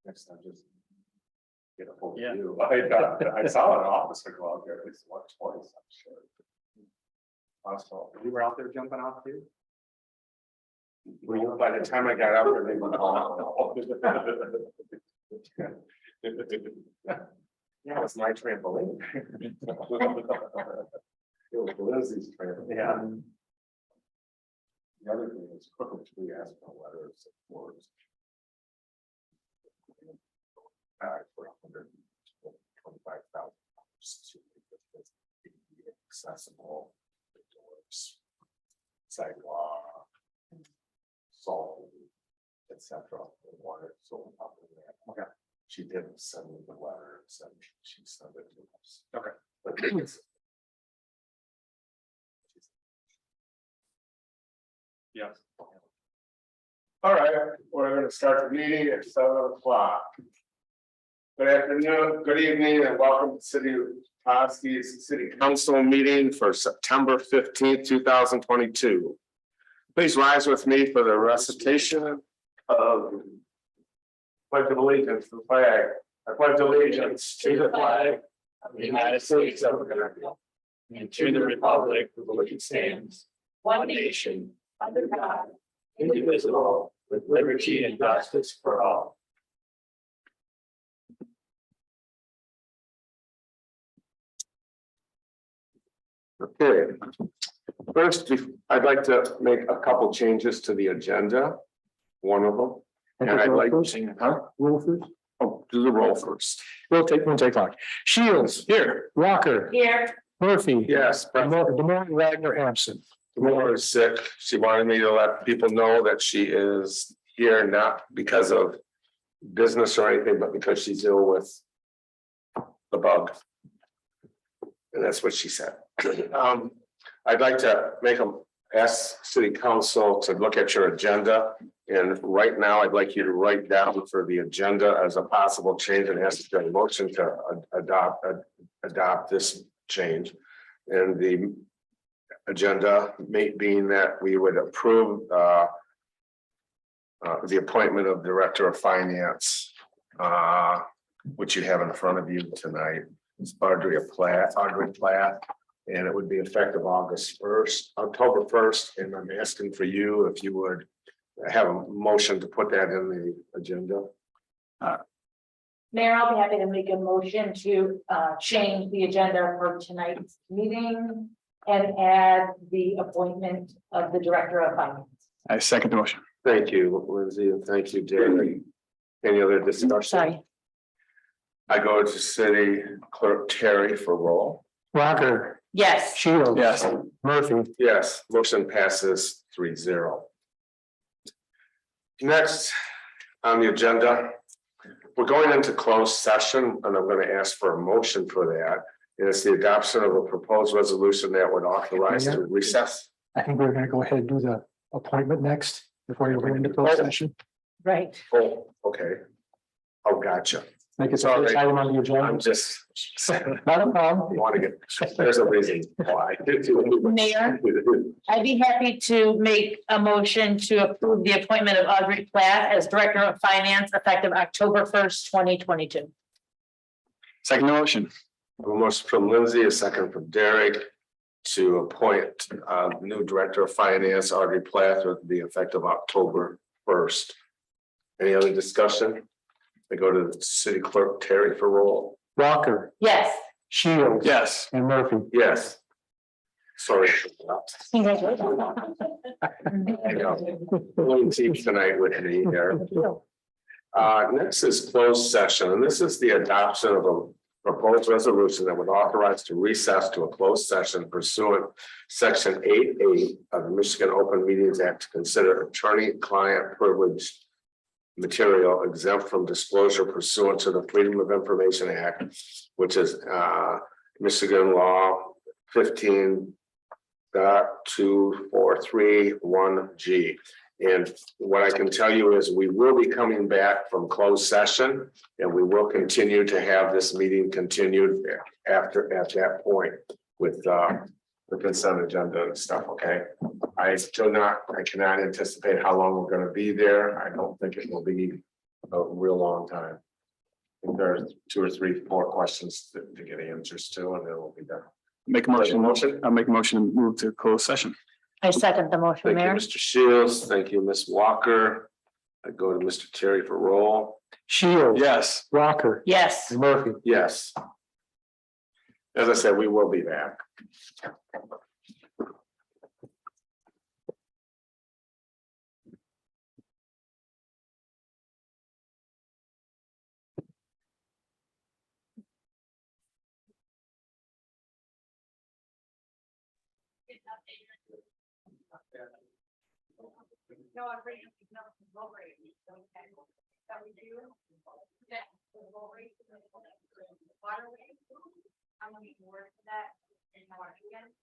Next time, just get a hold of Yeah. you. I saw an officer go out there at least once, twice, I'm sure. Also, You were out there jumping off too? were you, by the time I got out there, they were gone. Yeah, it's my trampoline. It was Lindsay's trampoline. Yeah. The other thing is, Crooked Tree asked for letters of words. For $125,000 to make it accessible, the doors, sidewalk, salt, etc. Water, so okay. She didn't send me the letter, said she sent it to us. Okay. But it's Yes. all right, we're gonna start the meeting at 7:00. Good afternoon, good evening, and welcome to City of Petoskey's City Council meeting for September 15th, 2022. Please rise with me for the recitation of Pledge of Allegiance to the flag. I pledge allegiance to the flag of the United States of America and to the republic for which it stands, one nation, under God, indivisible, with liberty and justice for all. Okay. First, I'd like to make a couple changes to the agenda. One of them. And I'd like to, Roll first. oh, do the roll first. We'll take long. Shields. Here. Walker. Here. Murphy. Yes. Demore Wagner absent. Laura is sick. She wanted me to let people know that she is here not because of business or anything, but because she's ill with the bug. And that's what she said. I'd like to ask City Council to look at your agenda. And right now, I'd like you to write down for the agenda as a possible change and ask for a motion to adopt this change. And the agenda being that we would approve the appointment of Director of Finance, which you have in front of you tonight. It's Audrey Platt, and it would be effective October 1st. And I'm asking for you if you would have a motion to put that in the agenda. Mayor, I'll be happy to make a motion to change the agenda for tonight's meeting and add the appointment of the Director of Finance. I second the motion. Thank you, Lindsay, and thank you, Derek. Any other discussion? Sorry. I go to City Clerk Terry for roll. Walker. Yes. Shields. Yes. Murphy. Yes, motion passes 3-0. Next on the agenda, we're going into closed session, and I'm going to ask for a motion for that. And it's the adoption of a proposed resolution that would authorize to recess. I think we're gonna go ahead and do the appointment next before you go into closed session. Right. Oh, okay. Oh, gotcha. Make it the first item on the I'm agenda. just. Not a problem. Want to get, there's a reason why. Mayor? I'd be happy to make a motion to approve the appointment of Audrey Platt as Director of Finance effective October 1st, 2022. Second motion. A motion from Lindsay, a second from Derek to appoint new Director of Finance, Audrey Plath, with the effective October 1st. Any other discussion? I go to the City Clerk Terry for roll. Walker. Yes. Shields. Yes. And Murphy. Yes. Sorry. I know. Little team tonight with me here. Next is closed session, and this is the adoption of a proposed resolution that would authorize to recess to a closed session pursuant Section 8A of the Michigan Open Meetings Act to consider attorney-client privilege material exempt from disclosure pursuant to the Freedom of Information Act, which is Michigan Law 15.2431G. And what I can tell you is we will be coming back from closed session, and we will continue to have this meeting continued at that point with the consent agenda and stuff. Okay. I cannot anticipate how long we're going to be there. I don't think it will be a real long time. And there's 2 or 3, 4 questions to get answers to, and then we'll be done. Make a motion. I'll make a motion to move to closed session. I second the motion, Thank you, Mayor. Mr. Shields. Thank you, Ms. Walker. I go to Mr. Terry for roll. Shields. Yes. Walker. Yes. Murphy. Yes. As I said, we will be back. No, I'm bringing no rate. Okay. That we do. Yeah. Waterway. I'm gonna need more for that. And I want to again.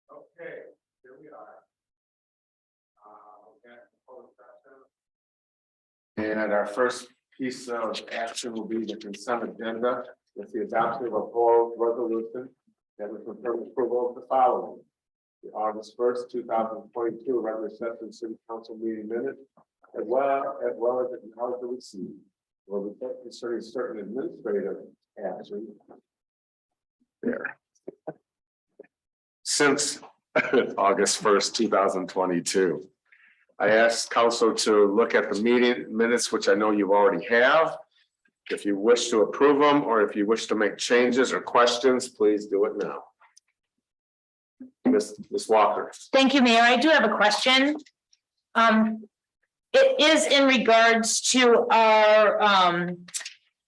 Okay, here we are. And our first piece of action will be the consent agenda with the adoption of a full resolution that would confirm approval of the following. The August 1st, 2022 regular session city council meeting minutes, as well as the acknowledge the receipt. Will be concerning certain administrative actions. There. Since August 1st, 2022. I asked council to look at the meeting minutes, which I know you already have. If you wish to approve them, or if you wish to make changes or questions, please do it now. Ms. Walker. Thank you, Mayor. I do have a question. It is in regards to our,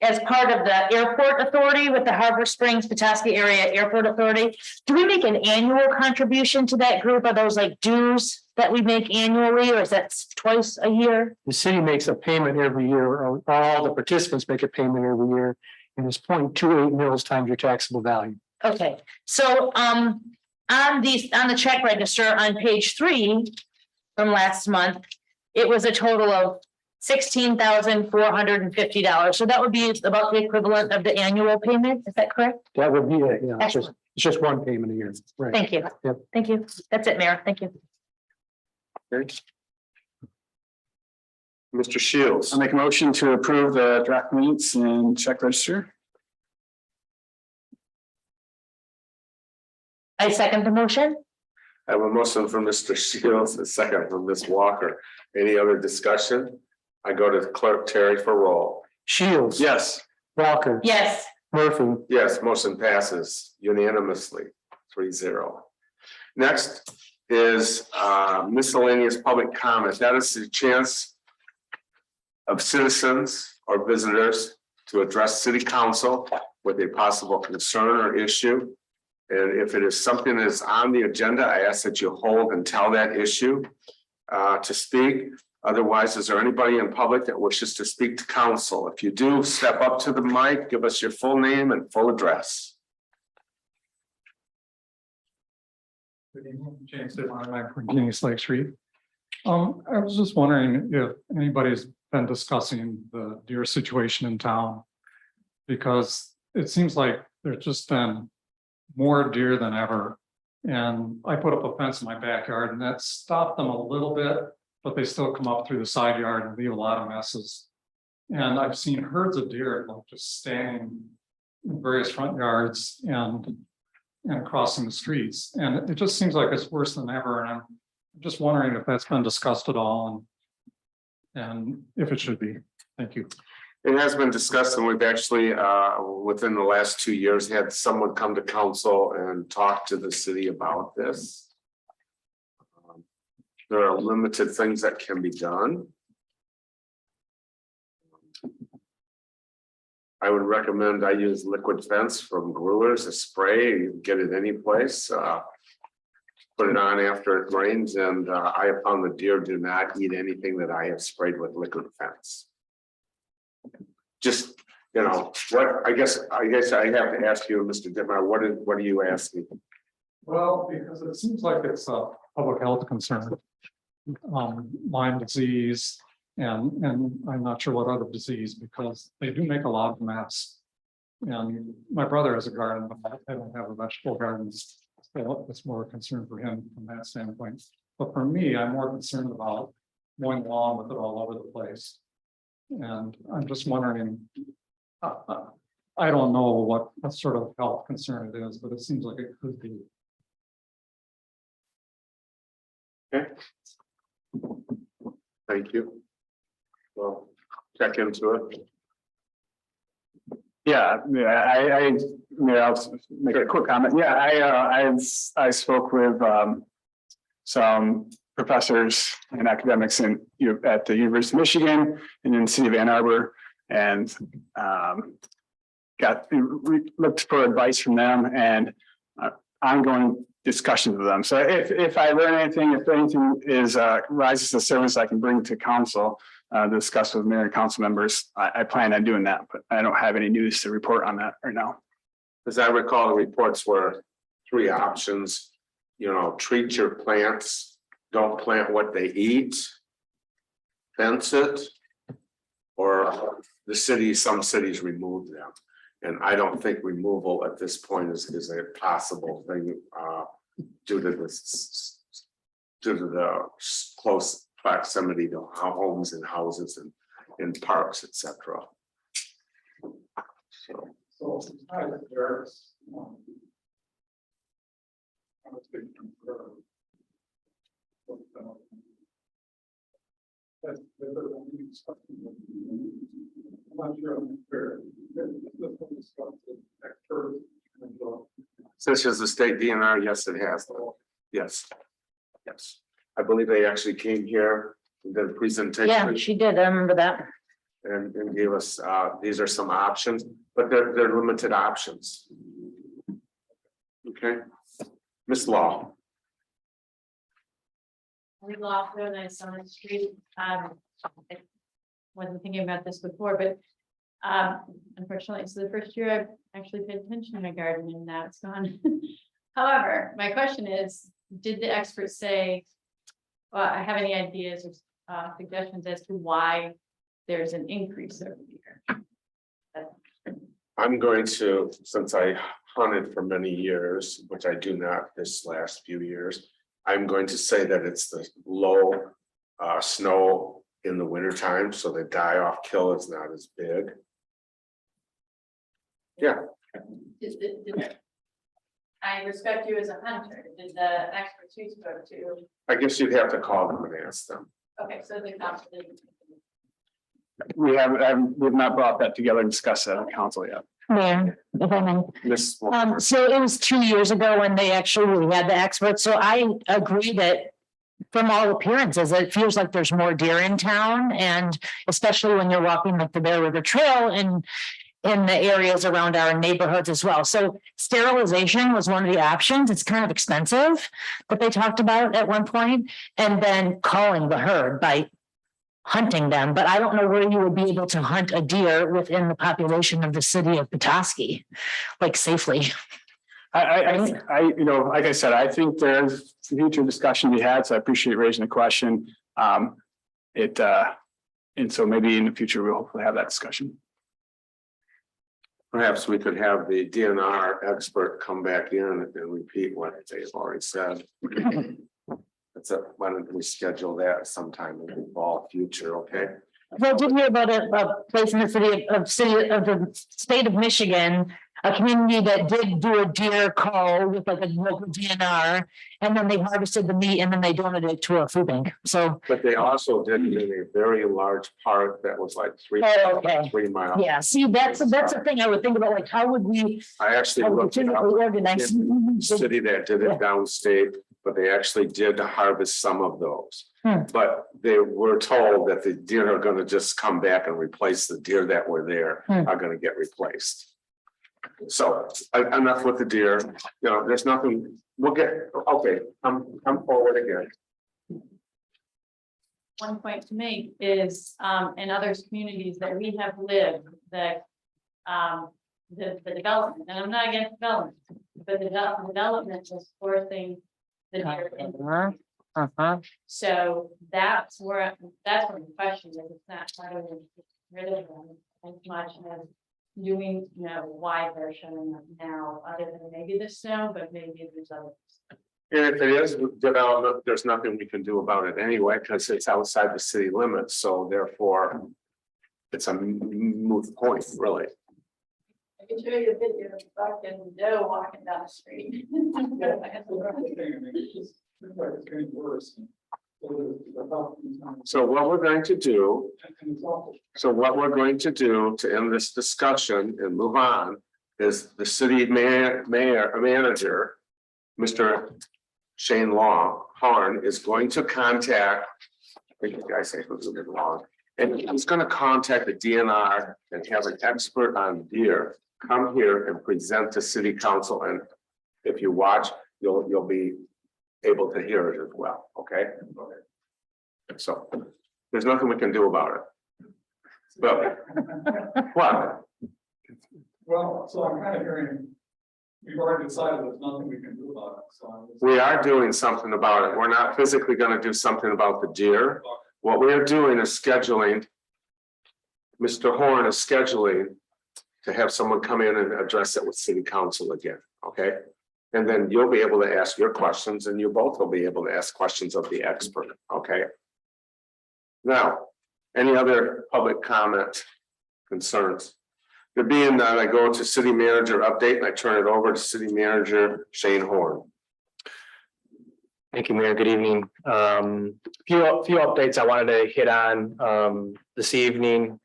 as part of the airport authority with the Harbor Springs Petoskey Area Airport Authority. Do we make an annual contribution to that group? Are those like dues that we make annually, or is that twice a year? The city makes a payment every year, or all the participants make a payment every year, and it's 0.28 mils times your taxable value. Okay, so, on the check register on page 3 from last month, it was a total of $16,450. So that would be about the equivalent of the annual payment. Is that correct? That would be it, yeah. Excellent. It's just one payment a year, right? Thank you. Yep. Thank you. That's it, Mayor. Thank you. Mr. Shields. I'll make a motion to approve the draft minutes and check register. I second the motion. I have a motion from Mr. Shields, a second from Ms. Walker. Any other discussion? I go to Clerk Terry for roll. Shields. Yes. Walker. Yes. Murphy. Yes, motion passes unanimously, 3-0. Next is miscellaneous public comment. That is the chance of citizens or visitors to address city council with a possible concern or issue. And if it is something that is on the agenda, I ask that you hold and tell that issue to speak. Otherwise, is there anybody in public that wishes to speak to council? If you do, step up to the mic, give us your full name and full address. Good evening, James Devine from Guinness Lake Street. I was just wondering if anybody's been discussing the deer situation in town. Because it seems like there's just been more deer than ever. And I put up a fence in my backyard and that stopped them a little bit, but they still come up through the side yard and leave a lot of messes. And I've seen herds of deer like just standing in various front yards and crossing the streets. And it just seems like it's worse than ever. And I'm just wondering if that's been discussed at all and if it should be. Thank you. It has been discussed, and we've actually, within the last 2 years, had someone come to council and talk to the city about this. There are limited things that can be done. I would recommend I use liquid fence from Grewers, a spray, you can get it any place, put it on after it rains, and I have found the deer do not eat anything that I have sprayed with liquid fence. Just, you know, I guess I have to ask you, Mr. Dittmar, what are you asking? Well, because it seems like it's a public health concern. Lyme disease and I'm not sure what other disease, because they do make a lot of mess. And my brother has a garden, but I don't have a vegetable garden. So it's more a concern for him from that standpoint. But for me, I'm more concerned about mowing the lawn with it all over the place. And I'm just wondering, I don't know what sort of health concern it is, but it seems like it could be. Okay. Thank you. Well, check into it. Yeah, I'll make a quick comment. Yeah, I spoke with some professors and academics at the University of Michigan and in the city of Ann Arbor, and looked for advice from them and ongoing discussions with them. So if I learn anything, if anything is rises to service, I can bring to council. Discuss with mayor and council members. I plan on doing that, but I don't have any news to report on that right now. As I recall, the reports were 3 options. You know, treat your plants, don't plant what they eat, fence it, or some cities remove them. And I don't think removal at this point is a possible thing due to the close proximity to homes and houses and in parks, etc. So such as the state DNR, yes, it has. Yes. Yes. I believe they actually came here and did a presentation. Yeah, she did. I remember that. And gave us, these are some options, but they're limited options. Okay, Ms. Law. We lost when I saw the street. I wasn't thinking about this before, but unfortunately, it's the first year I've actually paid attention to my garden and now it's gone. However, my question is, did the experts say, I have any ideas or suggestions as to why there's an increase over the year? I'm going to, since I hunted for many years, which I do not this last few years, I'm going to say that it's the low snow in the winter time, so the die-off kill is not as big. Yeah. I respect you as a hunter. Did the experts you spoke to? I guess you'd have to call them and ask them. Okay, so the council didn't. We've not brought that together and discussed that on council yet. Yeah, if I may. Ms. So it was 2 years ago when they actually had the experts. So I agree that from all appearances, it feels like there's more deer in town, and especially when you're walking like the Bear River Trail and in the areas around our neighborhoods as well. So sterilization was one of the options. It's kind of expensive, but they talked about at one point, and then calling the herd by hunting them. But I don't know where you would be able to hunt a deer within the population of the city of Petoskey, like safely. Like I said, I think there's future discussion to be had, so I appreciate raising the question. And so maybe in the future, we'll hopefully have that discussion. Perhaps we could have the DNR expert come back in and repeat what they've already said. Why don't we schedule that sometime in the fall future, okay? Well, I did hear about a place in the city of the state of Michigan, a community that did do a deer call with like a local DNR, and then they harvested the meat and then they donated it to a food bank. So, But they also did it in a very large park that was like 3 miles. yeah, see, that's the thing I would think about, like, how would we I actually how would we looked it up. physically organize? City that did it downstate, but they actually did harvest some of those. Hmm. But they were told that the deer are gonna just come back and replace the deer that were there, Hmm. are gonna get replaced. So enough with the deer, you know, there's nothing, we'll get, okay, come forward again. One point to make is, in other communities that we have lived, that, the development, and I'm not against development, but the development is forcing the deer in. So that's where the question is, it's not how do we get rid of them as much as doing, you know, why they're showing up now, other than maybe the snow, but maybe there's other. And if it is development, there's nothing we can do about it anyway, because it's outside the city limits, so therefore. It's a moot point, really. I can show you a video of fucking Joe walking down the street. So what we're going to do, to end this discussion and move on, is the city manager, Mr. Shane Harn is going to contact, I think the guy said it was a bit long, and he's going to contact the DNR and have an expert on deer come here and present to city council, and if you watch, you'll be able to hear it as well, okay? So, there's nothing we can do about it. Well, what? Well, so I'm kind of hearing, we've already decided there's nothing we can do about it, so. We are doing something about it. We're not physically gonna do something about the deer. What we are doing is scheduling. Mr. Horn is scheduling to have someone come in and address it with city council again, okay? And then you'll be able to ask your questions, and you both will be able to ask questions of the expert, okay? Now, any other public comment, concerns? There being that, I go to city manager update and I turn it over to city manager Shane Horn. Thank you, Mayor. Good evening. Few updates I wanted to hit on this evening.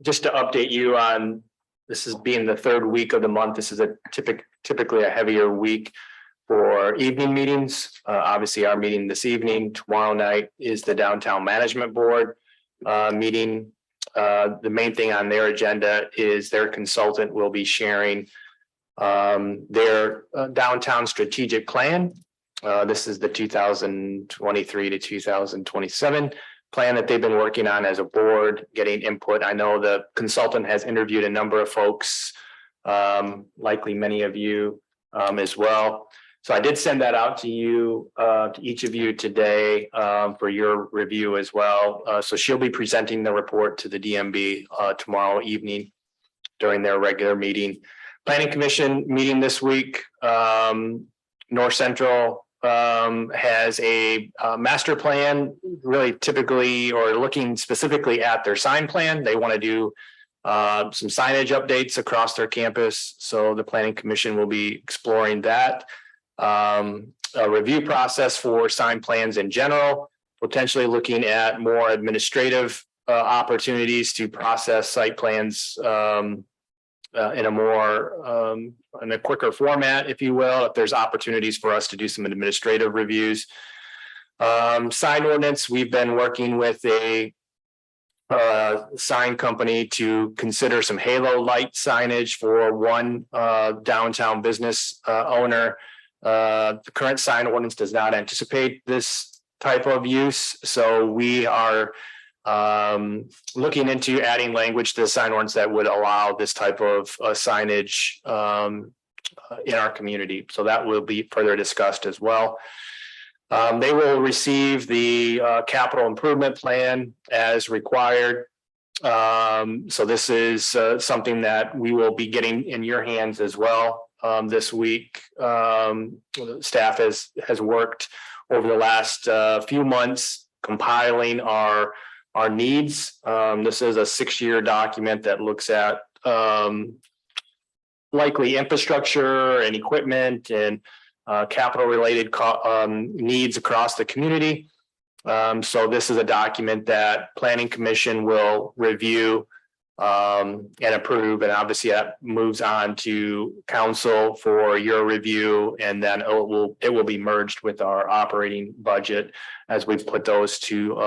Just to update you on, this is being the third week of the month. This is a typically a heavier week for evening meetings. Obviously, our meeting this evening, tomorrow night is the Downtown Management Board meeting. The main thing on their agenda is their consultant will be sharing their downtown strategic plan. This is the 2023 to 2027 plan that they've been working on as a board, getting input. I know the consultant has interviewed a number of folks, likely many of you as well. So I did send that out to you, to each of you today for your review as well. So she'll be presenting the report to the DMB tomorrow evening during their regular meeting. Planning Commission meeting this week. North Central has a master plan, really typically or looking specifically at their sign plan. They want to do some signage updates across their campus. So the Planning Commission will be exploring that. A review process for sign plans in general, potentially looking at more administrative opportunities to process site plans in a more in a quicker format, if you will, if there's opportunities for us to do some administrative reviews. Sign ordinance, we've been working with a sign company to consider some halo light signage for one downtown business owner. The current sign ordinance does not anticipate this type of use, so we are looking into adding language to the sign ordinance that would allow this type of signage in our community. So that will be further discussed as well. They will receive the capital improvement plan as required. So this is something that we will be getting in your hands as well this week. Staff has worked over the last few months compiling our needs. This is a 6-year document that looks at likely infrastructure and equipment and capital related needs across the community. So this is a document that Planning Commission will review and approve, and obviously that moves on to council for your review, and then it will be merged with our operating budget as we put those two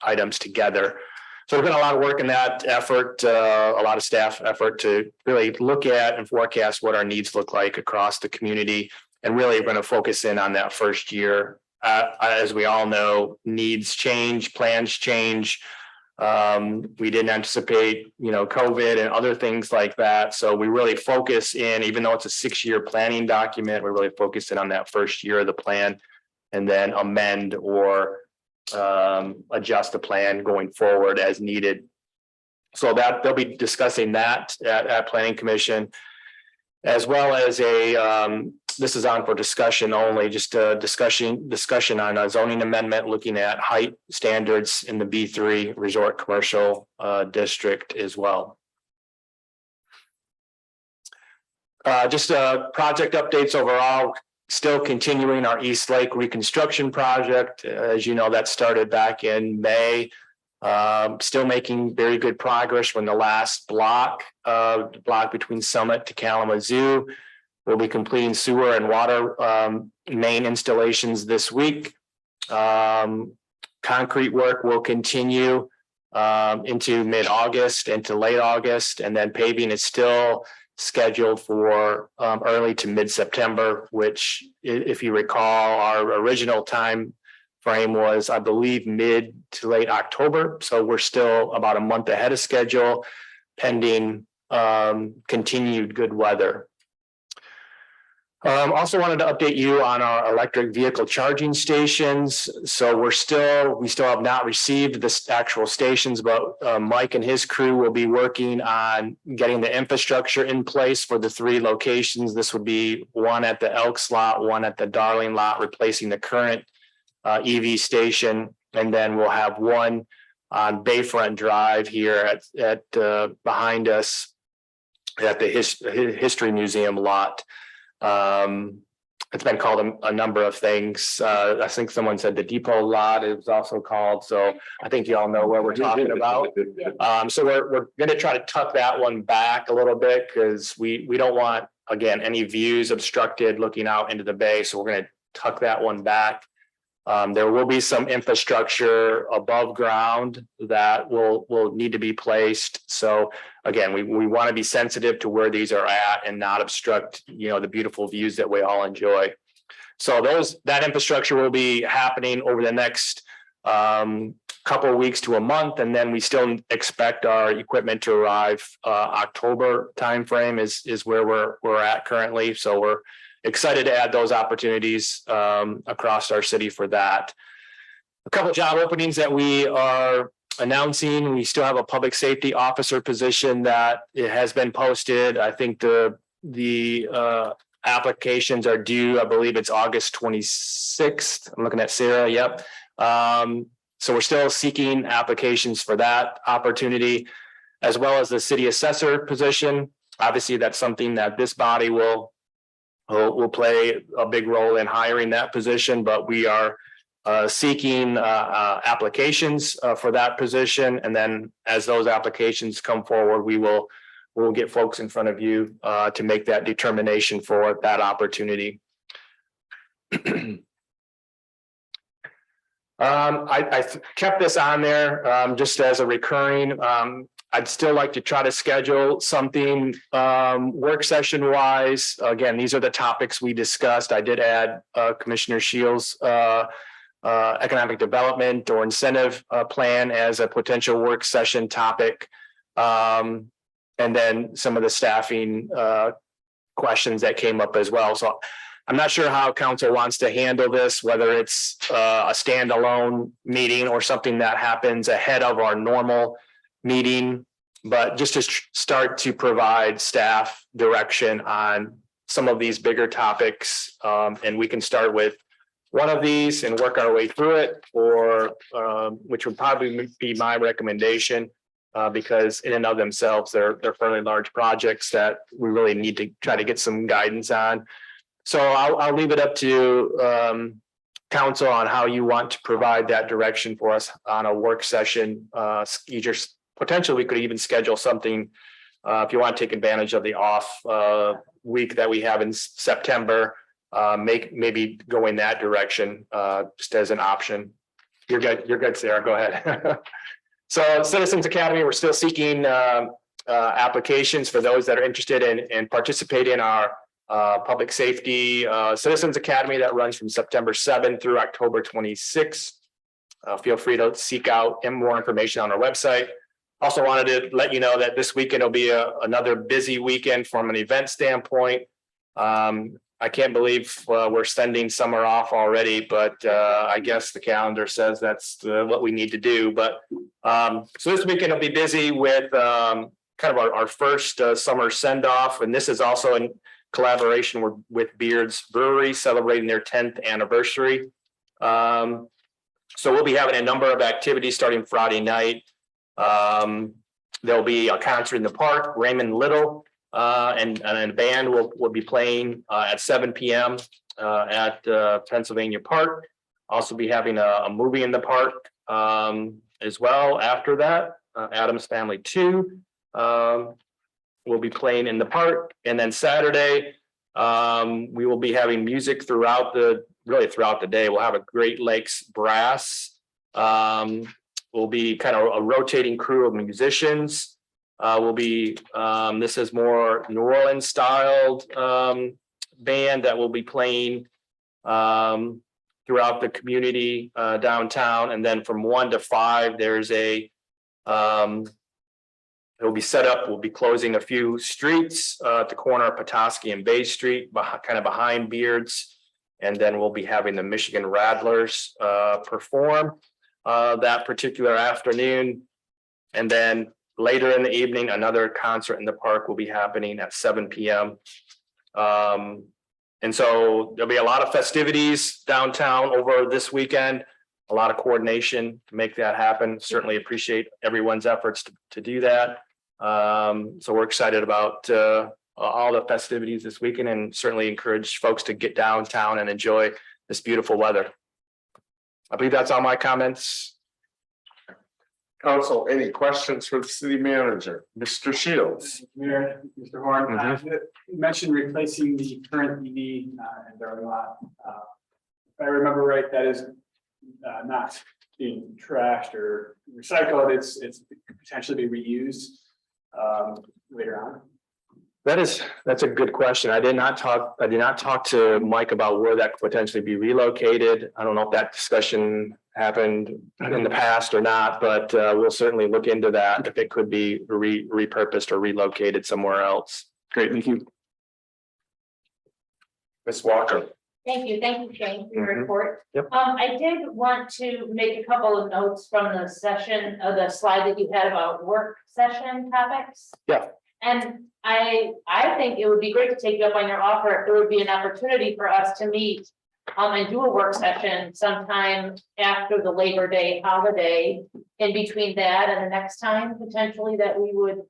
items together. So we've done a lot of work in that effort, a lot of staff effort to really look at and forecast what our needs look like across the community, and really we're going to focus in on that first year. As we all know, needs change, plans change. We didn't anticipate, COVID and other things like that. So we really focus in, even though it's a 6-year planning document, we're really focusing on that first year of the plan, and then amend or adjust the plan going forward as needed. So that they'll be discussing that at Planning Commission, as well as this is on for discussion only, just a discussion on a zoning amendment looking at height standards in the B3 resort commercial district as well. Just project updates overall, still continuing our East Lake reconstruction project. As you know, that started back in May. Still making very good progress. When the last block between Summit to Kalamazoo, we'll be completing sewer and water main installations this week. Concrete work will continue into mid-August, into late August, and then paving is still scheduled for early to mid-September, which, if you recall, our original time frame was, I believe, mid to late October. So we're still about a month ahead of schedule, pending continued good weather. Also wanted to update you on our electric vehicle charging stations. So we still have not received the actual stations, but Mike and his crew will be working on getting the infrastructure in place for the 3 locations. This would be one at the Elks lot, one at the Darling lot, replacing the current EV station, and then we'll have one on Bayfront Drive here at behind us at the History Museum lot. It's been called a number of things. I think someone said the depot lot is also called. So I think you all know where we're talking about. So we're going to try to tuck that one back a little bit, because we don't want, again, any views obstructed looking out into the bay. So we're going to tuck that one back. There will be some infrastructure above ground that will need to be placed. So again, we want to be sensitive to where these are at and not obstruct, the beautiful views that we all enjoy. So that infrastructure will be happening over the next couple of weeks to a month, and then we still expect our equipment to arrive October timeframe is where we're at currently. So we're excited to add those opportunities across our city for that. A couple of job openings that we are announcing. We still have a public safety officer position that it has been posted. I think the applications are due, I believe it's August 26th. I'm looking at Sarah. Yep. So we're still seeking applications for that opportunity, as well as the city assessor position. Obviously, that's something that this body will play a big role in hiring that position, but we are seeking applications for that position. And then as those applications come forward, we'll get folks in front of you to make that determination for that opportunity. I kept this on there just as a recurring. I'd still like to try to schedule something work session wise. Again, these are the topics we discussed. I did add Commissioner Shields' economic development or incentive plan as a potential work session topic. And then some of the staffing questions that came up as well. So I'm not sure how council wants to handle this, whether it's a standalone meeting or something that happens ahead of our normal meeting, but just to start to provide staff direction on some of these bigger topics. And we can start with one of these and work our way through it, or which would probably be my recommendation, because in and of themselves, they're fairly large projects that we really need to try to get some guidance on. So I'll leave it up to council on how you want to provide that direction for us on a work session, either potentially we could even schedule something. If you want to take advantage of the off week that we have in September, maybe go in that direction, just as an option. You're good, Sarah, go ahead. So Citizens Academy, we're still seeking applications for those that are interested in participating in our public safety Citizens Academy that runs from September 7th through October 26th. Feel free to seek out more information on our website. Also wanted to let you know that this weekend will be another busy weekend from an event standpoint. I can't believe we're sending summer off already, but I guess the calendar says that's what we need to do. But so this weekend will be busy with kind of our first summer send off, and this is also in collaboration with Beard's Brewery celebrating their 10th anniversary. So we'll be having a number of activities starting Friday night. There'll be a concert in the park, Raymond Little, and a band will be playing at 7 p.m. At Pennsylvania Park. Also be having a movie in the park as well. After that, Addams Family 2 will be playing in the park, and then Saturday we will be having music throughout the day. We'll have a Great Lakes Brass. Will be kind of a rotating crew of musicians. This is more New Orleans styled band that will be playing throughout the community downtown. And then from 1 to 5, there's it will be set up. We'll be closing a few streets at the corner of Petoskey and Bay Street, kind of behind Beards. And then we'll be having the Michigan Rattlers perform that particular afternoon. And then later in the evening, another concert in the park will be happening at 7 p.m. And so there'll be a lot of festivities downtown over this weekend, a lot of coordination to make that happen. Certainly appreciate everyone's efforts to do that. So we're excited about all the festivities this weekend, and certainly encourage folks to get downtown and enjoy this beautiful weather. I believe that's all my comments. Council, any questions for the city manager? Mr. Shields? Mayor, Mr. Horn, you mentioned replacing the current EV in Darling Lot. If I remember right, that is not being trashed or recycled. It's potentially be reused later on. That's a good question. I did not talk to Mike about where that could potentially be relocated. I don't know if that discussion happened in the past or not, but we'll certainly look into that if it could be repurposed or relocated somewhere else. Great, thank you. Ms. Walker? Thank you, Shane, for your report. Yep. I did want to make a couple of notes from the session, the slide that you had about work session topics. Yeah. And I think it would be great to take you up on your offer if there would be an opportunity for us to meet and do a work session sometime after the Labor Day holiday, in between that and the next time potentially that we would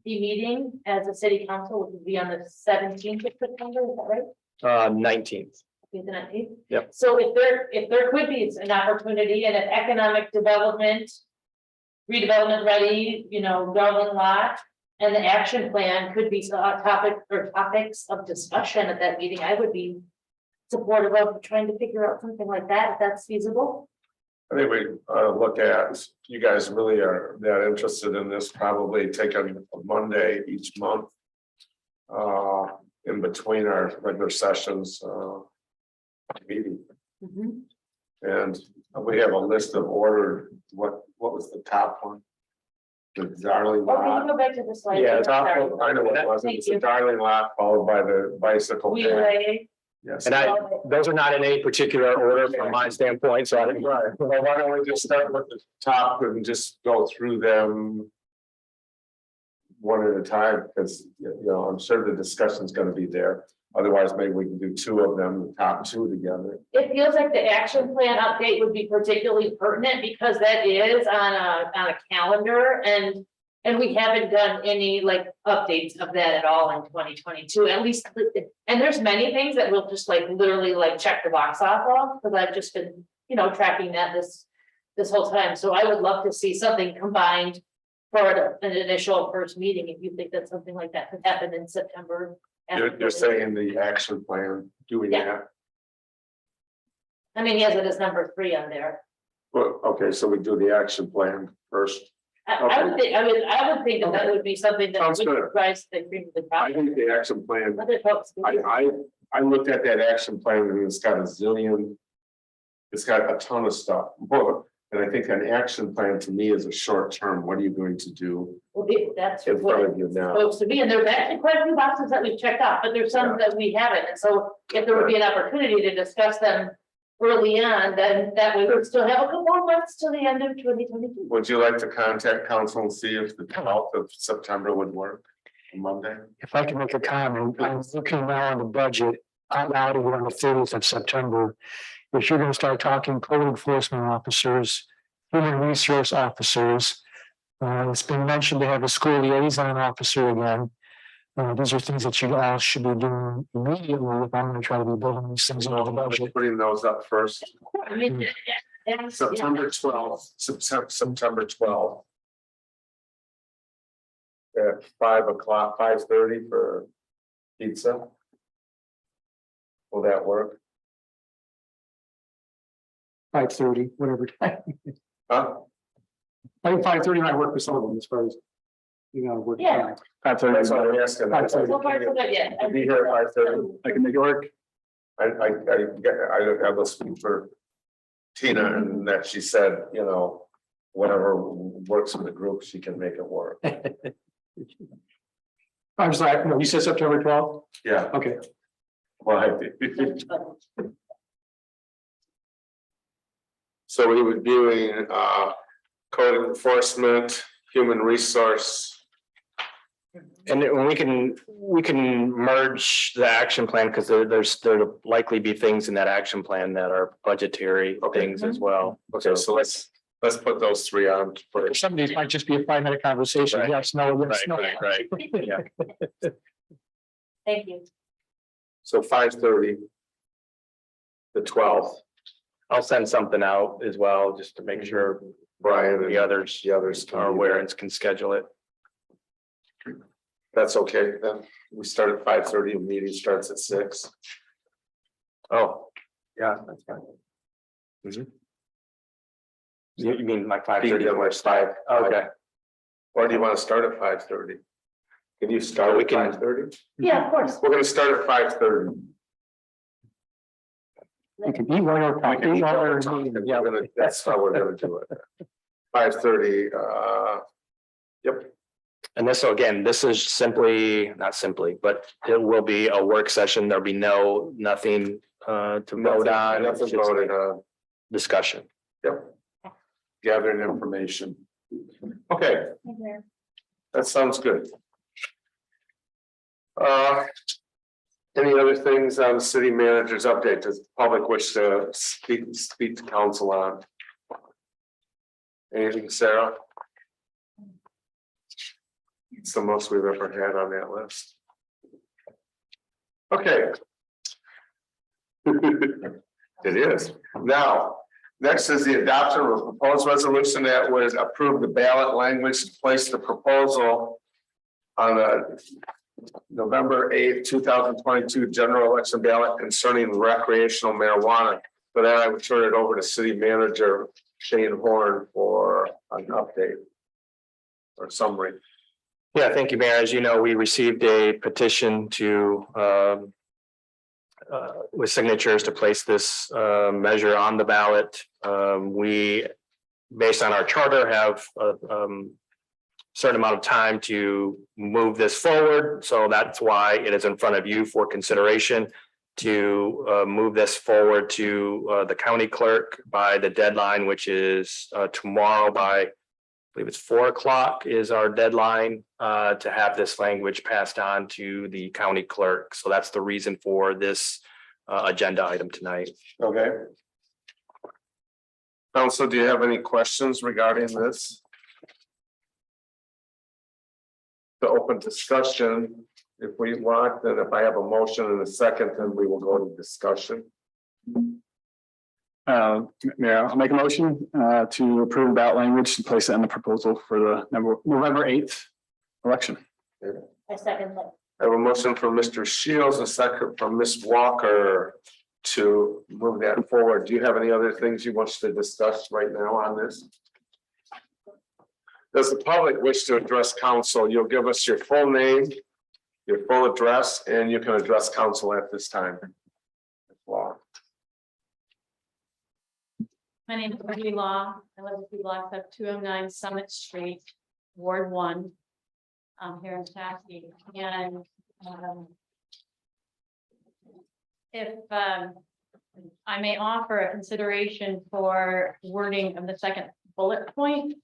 be meeting as a city council, which would be on the 17th of September, is that right? 19th. Yep. So if there could be an opportunity and an economic development, redevelopment ready, Darling Lot, and the action plan could be topics of discussion at that meeting, I would be supportive of trying to figure out something like that, if that's feasible. I think we look at, you guys really are that interested in this, probably take a Monday each month in between our regular sessions meeting. And we have a list of ordered, what was the top one? The Darling Oh, can you Lot. go back to the slide? Yeah, Sorry. I know what it was. Thank It's the you. Darling Lot followed by the bicycle. path. Relay. Yes. And those are not in any particular order from my standpoint, so I think. Right, well, why don't we just start with the top and just go through them one at a time, because, I'm sure the discussion's gonna be there. Otherwise, maybe we can do two of them, the top two together. It feels like the action plan update would be particularly pertinent because that is on a calendar, and we haven't done any updates of that at all in 2022, at least. And there's many things that we'll just literally check the box off of, because I've just been, tracking that this whole time. So I would love to see something combined for an initial first meeting, if you think that something like that could happen in September. You're saying the action plan, doing Yeah. that? I mean, he has it as number 3 on there. Well, okay, so we do the action plan first. I would think, I would think that that would be something that Sounds would good. rise the cream of the crop. I think the action plan, Other folks. I looked at that action plan and it's got a zillion. It's got a ton of stuff, and I think an action plan to me is a short term, what are you going to do That's in front what of you it's now? supposed to be, and there's actually quite a few boxes that we've checked off, but there's some that we haven't, and so if there would be an opportunity to discuss them early on, then that we would still have a couple of months till the end of 2022. Would you like to contact council and see if the 12th of September would work? Monday? If I can make a comment, I'm looking now on the budget, I'm out of here on the 30th of September. If you're gonna start talking code enforcement officers, human resource officers. It's been mentioned to have a school liaison officer again. These are things that you all should be doing immediately if I'm gonna try to be building these things into the budget. Putting those up first, I mean, that's- September 12th, September 12th. At 5 o'clock, 5:30 for pizza. Will that work? 5:30, whatever time. Huh? I think 5:30 might work for some of them as far as. You know, work. Yeah. That's what I'm asking. 5:30. So far, so good, yeah. Be here at 5:30. I can make it work. I will speak for Tina and that she said, you know, whatever works for the group, she can make it work. I'm sorry, no, you said September 12th? Yeah, Okay. well, so we were doing code enforcement, human resource. And we can merge the action plan because there'll likely be things in that action plan that are budgetary Okay. things as well. Okay, so let's put those 3 on first. Some of these might just be a 5-minute conversation. Right. Yes, no, yes, no. Right. Yeah. Thank you. So 5:30. The 12th, I'll send something out as well, just to make sure Brian and the others the others are aware and can schedule it. That's okay, then we start at 5:30, and meeting starts at 6. Oh, yeah, that's fine. You mean like 5:30? Be like 5. Okay, Or do you want to start at 5:30? Can you start We at can- 5:30? Yeah, of course. We're gonna start at 5:30. You can eat while you're talking. Eat while you're meeting. Yeah, that's how we're gonna do it. 5:30, yep, and this, again, this is simply, not simply, but it will be a work session. There'll be nothing to vote on. Nothing It's just voted on, discussion. yep. Gathering information. Okay, that sounds good. Any other things on the city manager's update? Does the public wish to speak to council on? Anything, Sarah? It's the most we've ever had on that list. Okay. It is. Now, next is the adoption of a proposed resolution that would approve the ballot language to place the proposal on a November 8th, 2022 general election ballot concerning recreational marijuana. But then I would turn it over to city manager Shane Horn for an update or summary. Yeah, thank you, Mayor. As you know, we received a petition to with signatures to place this measure on the ballot. We, based on our charter, have certain amount of time to move this forward. So that's why it is in front of you for consideration to move this forward to the county clerk by the deadline, which is tomorrow by, I believe it's 4 o'clock is our deadline to have this language passed on to the county clerk. So that's the reason for this agenda item tonight. Okay. Council, do you have any questions regarding this? To open discussion, if we want, then if I have a motion in a second, then we will go to discussion. Mayor, I'll make a motion to approve ballot language and place it in the proposal for the November 8th election. I second that. I have a motion from Mr. Shields, a second from Ms. Walker to move that forward. Do you have any other things you want us to discuss right now on this? Does the public wish to address council? You'll give us your full name, your full address, and you can address council at this time. Wow. My name is Wendy Law. I live a few blocks up 209 Summit Street, Ward 1. Here in Tallahassee, and if I may offer a consideration for wording of the second bullet point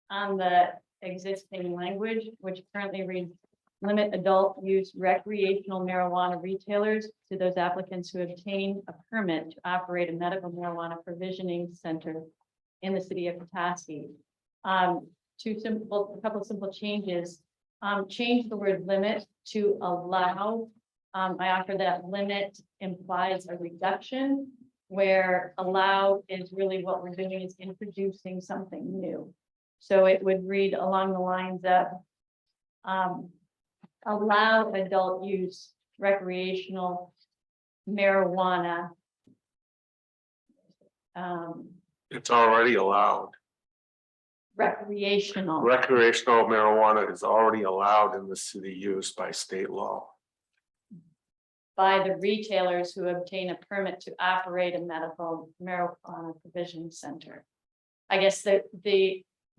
on the existing language, which currently reads, limit adult use recreational marijuana retailers to those applicants who obtain a permit to operate a medical marijuana provisioning center in the city of Petoskey. A couple of simple changes. Change the word limit to allow. I offer that limit implies a reduction, where allow is really what we're doing is introducing something new. So it would read along the lines of allow adult use recreational marijuana. It's already allowed. Recreational. Recreational marijuana is already allowed in the city use by state law. By the retailers who obtain a permit to operate a medical marijuana provision center. I guess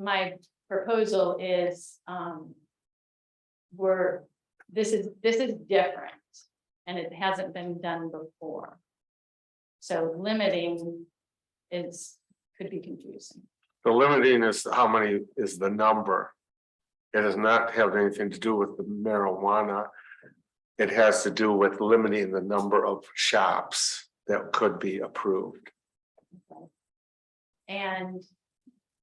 my proposal is, this is different and it hasn't been done before. So limiting could be confusing. The limiting is how many is the number. It does not have anything to do with the marijuana. It has to do with limiting the number of shops that could be approved. And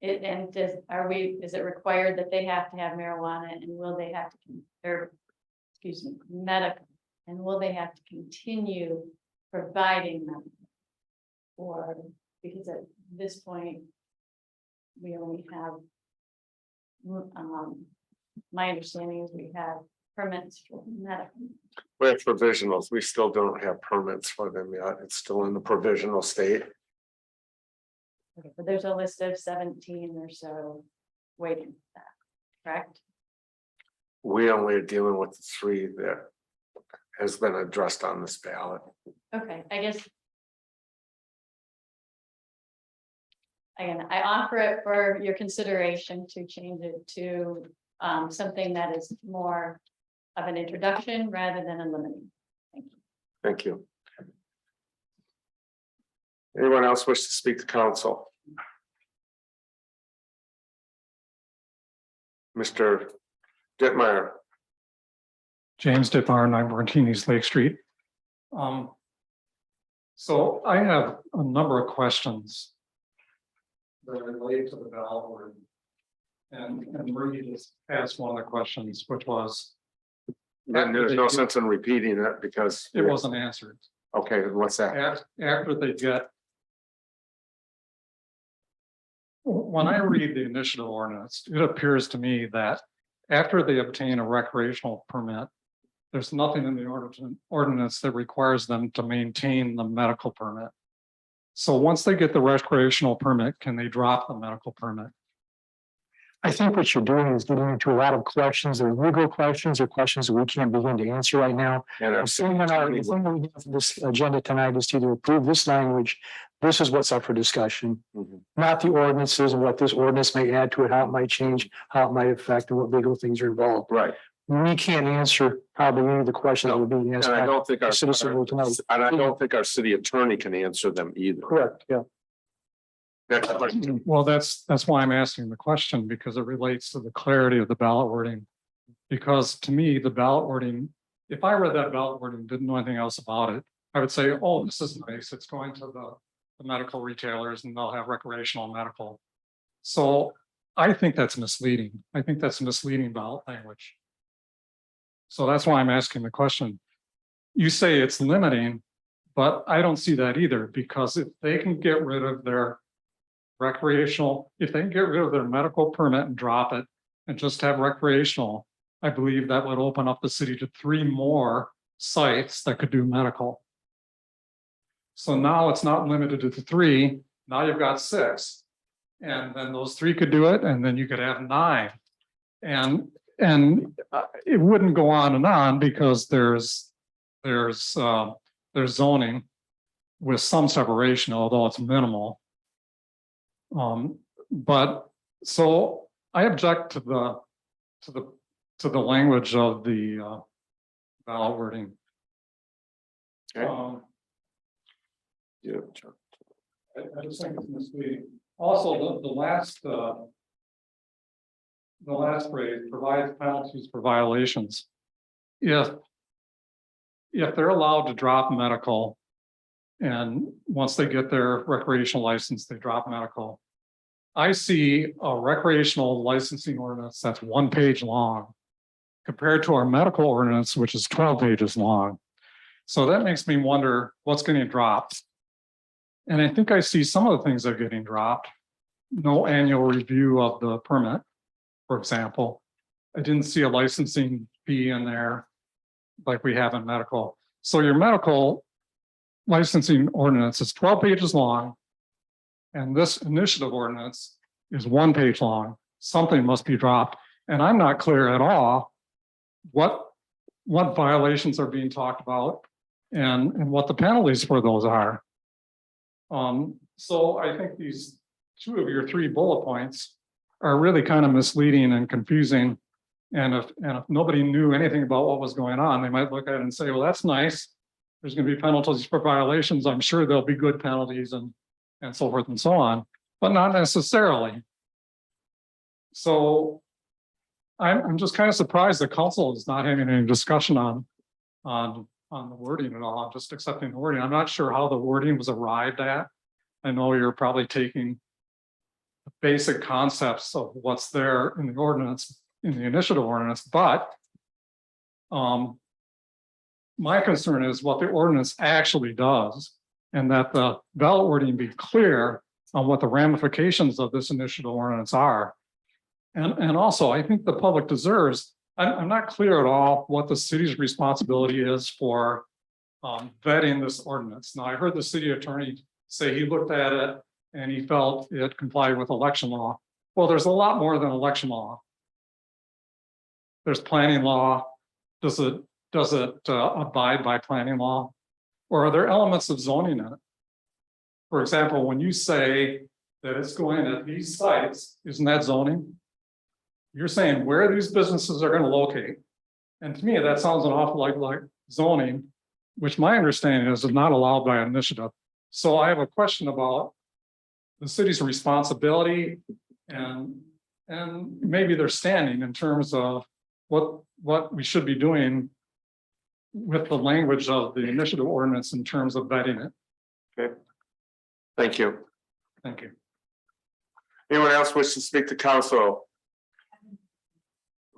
is it required that they have to have marijuana, and will they have to, medical, and will they have to continue providing them? Or because at this point, we only have, my understanding is we have permits for medical. We have provisionals. We still don't have permits for them yet. It's still in the provisional state. Okay, but there's a list of 17 or so waiting for that, correct? We only are dealing with the 3 that has been addressed on this ballot. Okay, I guess. Again, I offer it for your consideration to change it to something that is more of an introduction rather than a limiting. Thank you. Thank you. Anyone else wish to speak to council? Mr. Dittmeyer. James Dittmar, 914 East Lake Street. So I have a number of questions that relate to the ballot word. And Marie just asked one of the questions, which was, Then there's no sense in repeating it because it wasn't answered. okay, what's that? After they get. When I read the initial ordinance, it appears to me that after they obtain a recreational permit, there's nothing in the ordinance that requires them to maintain the medical permit. So once they get the recreational permit, can they drop the medical permit? I think what you're doing is getting into a lot of questions, or legal questions or questions that we can't begin to answer right now. And The thing that we have for this agenda tonight is to either approve this language. This is what's up for discussion, not the ordinances and what this ordinance may add to it, how it might change, how it might affect, and what legal things are involved. right. We can't answer probably any of the questions that would be And asked. I by don't think our the citizen tonight. and I don't think our city attorney can answer them either. Correct, yeah. Next question. Well, that's why I'm asking the question, because it relates to the clarity of the ballot wording. Because to me, the ballot wording, if I read that ballot wording, didn't know anything else about it, I would say, oh, this is nice. It's going to the medical retailers and they'll have recreational medical. So I think that's misleading. I think that's misleading ballot language. So that's why I'm asking the question. You say it's limiting, But I don't see that either, because if they can get rid of their recreational, if they can get rid of their medical permit and drop it and just have recreational, I believe that would open up the city to 3 more sites that could do medical. So now it's not limited to the 3, now you've got 6. And then those 3 could do it, and then you could have 9. And it wouldn't go on because there's zoning with some separation, although it's minimal. But so I object to the language of the ballot wording. Okay. Yeah. I just think it's misleading. Also, the last phrase, provides penalties for violations. If they're allowed to drop medical, and once they get their recreational license, they drop medical. I see a recreational licensing ordinance that's 1 page long compared to our medical ordinance, which is 12 pages long. So that makes me wonder what's getting dropped. And I think I see some of the things that are getting dropped. No annual review of the permit, for example. I didn't see a licensing fee in there like we have in medical. So your medical licensing ordinance is 12 pages long. And this initiative ordinance is 1 page long. Something must be dropped. And I'm not clear at all what violations are being talked about and what the penalties for those are. So I think these 2 of your 3 bullet points are really kind of misleading and confusing. And if nobody knew anything about what was going on, they might look at it and say, well, that's nice. There's going to be penalties for violations. I'm sure there'll be good penalties and so forth and so on, but not necessarily. So I'm just kind of surprised the council is not having any discussion on the wording at all. I'm just accepting the wording. I'm not sure how the wording was arrived at. I know you're probably taking the basic concepts of what's there in the ordinance, in the initiative ordinance, but my concern is what the ordinance actually does, and that the ballot wording be clear on what the ramifications of this initiative ordinance are. And also, I think the public deserves, I'm not clear at all what the city's responsibility is for vetting this ordinance. Now, I heard the city attorney say he looked at it and he felt it complied with election law. Well, there's a lot more than election law. There's planning law. Does it abide by planning law? Or are there elements of zoning in it? For example, when you say that it's going at these sites, isn't that zoning? You're saying where these businesses are going to locate. And to me, that sounds an awful lot like zoning, which my understanding is not allowed by initiative. So I have a question about the city's responsibility and maybe their standing in terms of what we should be doing with the language of the initiative ordinance in terms of vetting it. Okay. Thank you. Thank you. Anyone else wish to speak to council?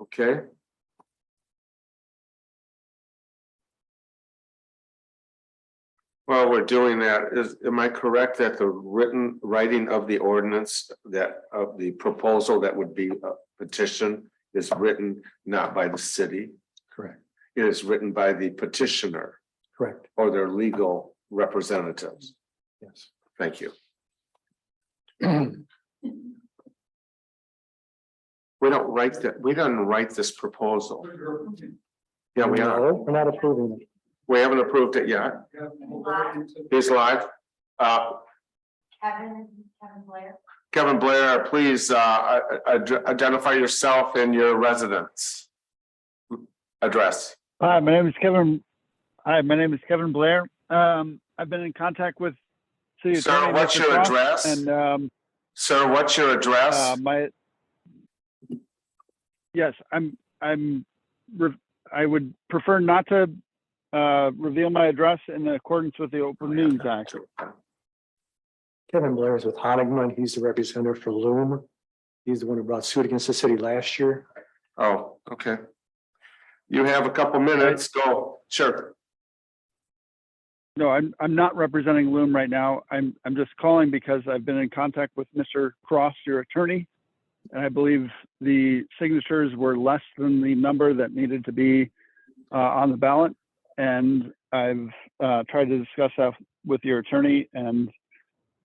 Okay. While we're doing that, am I correct that the writing of the ordinance, that of the proposal that would be a petition is written not by the city? Correct. It is written by the petitioner Correct. or their legal representatives. Yes. Thank you. We don't write that. We don't write this proposal. Yeah, we are. No, we're not approving it. We haven't approved it yet. He's live. Kevin Blair. Kevin Blair, please identify yourself and your residence address. Hi, my name is Kevin. Hi, my name is Kevin Blair. I've been in contact with city Sir, attorney. what's Mr. your Frost, address? And Sir, what's your address? yes, I would prefer not to reveal my address in accordance with the Open Meetings Act. Kevin Blair is with Honigman. He's the representative for Loom. He's the one who brought suit against the city last year. Oh, okay. You have a couple minutes. Go. Sure. No, I'm not representing Loom right now. I'm just calling because I've been in contact with Mr. Cross, your attorney. And I believe the signatures were less than the number that needed to be on the ballot. And I've tried to discuss that with your attorney and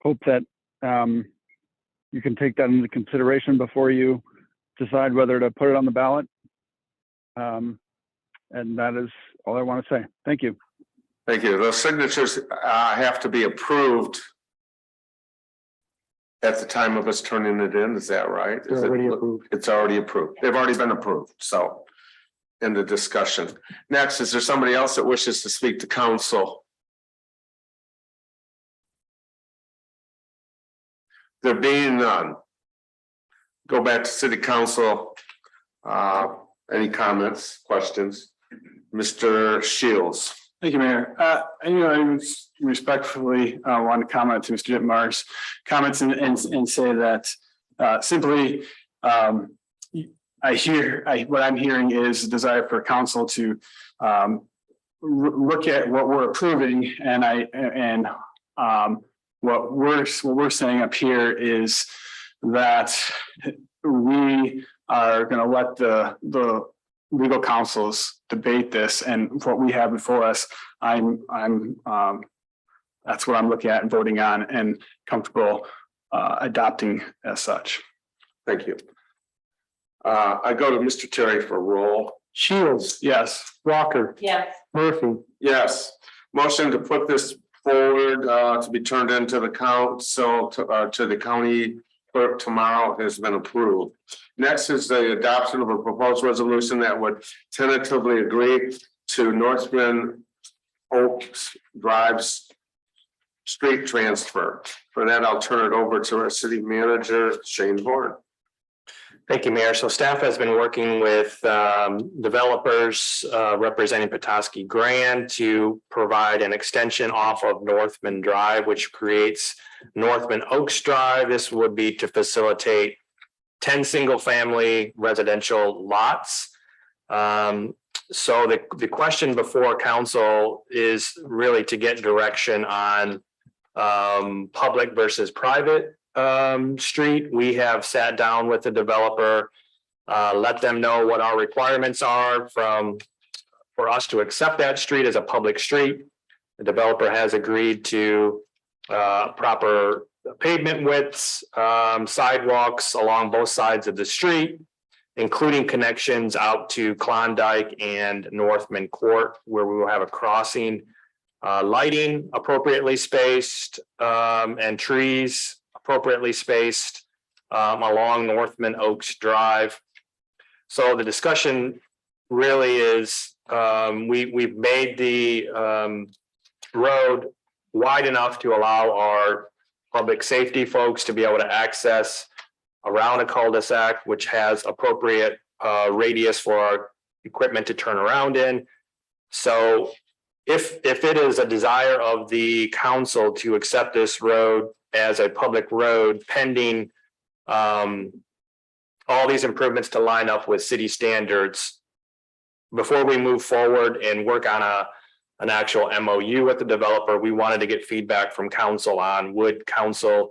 hope that you can take that into consideration before you decide whether to put it on the ballot. And that is all I want to say. Thank you. Thank you. Those signatures have to be approved at the time of us turning it in. Is that right? Is it- Already approved. It's already approved. They've already been approved. So in the discussion. Next, is there somebody else that wishes to speak to council? There being none. Go back to city council. Any comments, questions? Mr. Shields. Thank you, Mayor. I respectfully want to comment to Mr. Dittmar's comments and say that simply what I'm hearing is a desire for council to look at what we're approving and what we're saying up here is that we are going to let the legal counsels debate this, and what we have before us, that's what I'm looking at and voting on and comfortable adopting as such. Thank you. I go to Mr. Terry for roll. Shields, Yes. Walker, Yes. Murphy, Yes. Motion to put this forward to be turned into the council to the county clerk tomorrow has been approved. Next is the adoption of a proposed resolution that would tentatively agree to Northman Oaks Drive's street transfer. For that, I'll turn it over to our city manager, Shane Horn. Thank you, Mayor. So staff has been working with developers representing Petoskey Grand to provide an extension off of Northman Drive, which creates Northman Oaks Drive. This would be to facilitate 10 single-family residential lots. So the question before council is really to get direction on public versus private street. We have sat down with the developer, let them know what our requirements are for us to accept that street as a public street. The developer has agreed to proper pavement widths, sidewalks along both sides of the street, including connections out to Klondike and Northman Court, where we will have a crossing, lighting appropriately spaced, and trees appropriately spaced along Northman Oaks Drive. So the discussion really is we've made the road wide enough to allow our public safety folks to be able to access around a cul-de-sac, which has appropriate radius for our equipment to turn around in. So if it is a desire of the council to accept this road as a public road pending all these improvements to line up with city standards, before we move forward and work on an actual MOU with the developer, we wanted to get feedback from council on would council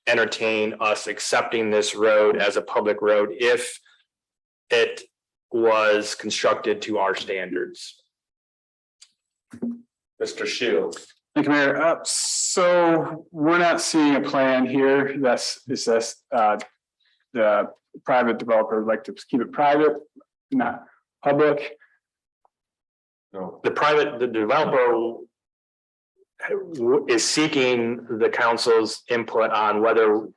entertain us accepting this road as a public road if it was constructed to our standards. Mr. Shields. Thank you, Mayor. So we're not seeing a plan here. The private developer would like to keep it private, not public. No. The developer is seeking the council's input on whether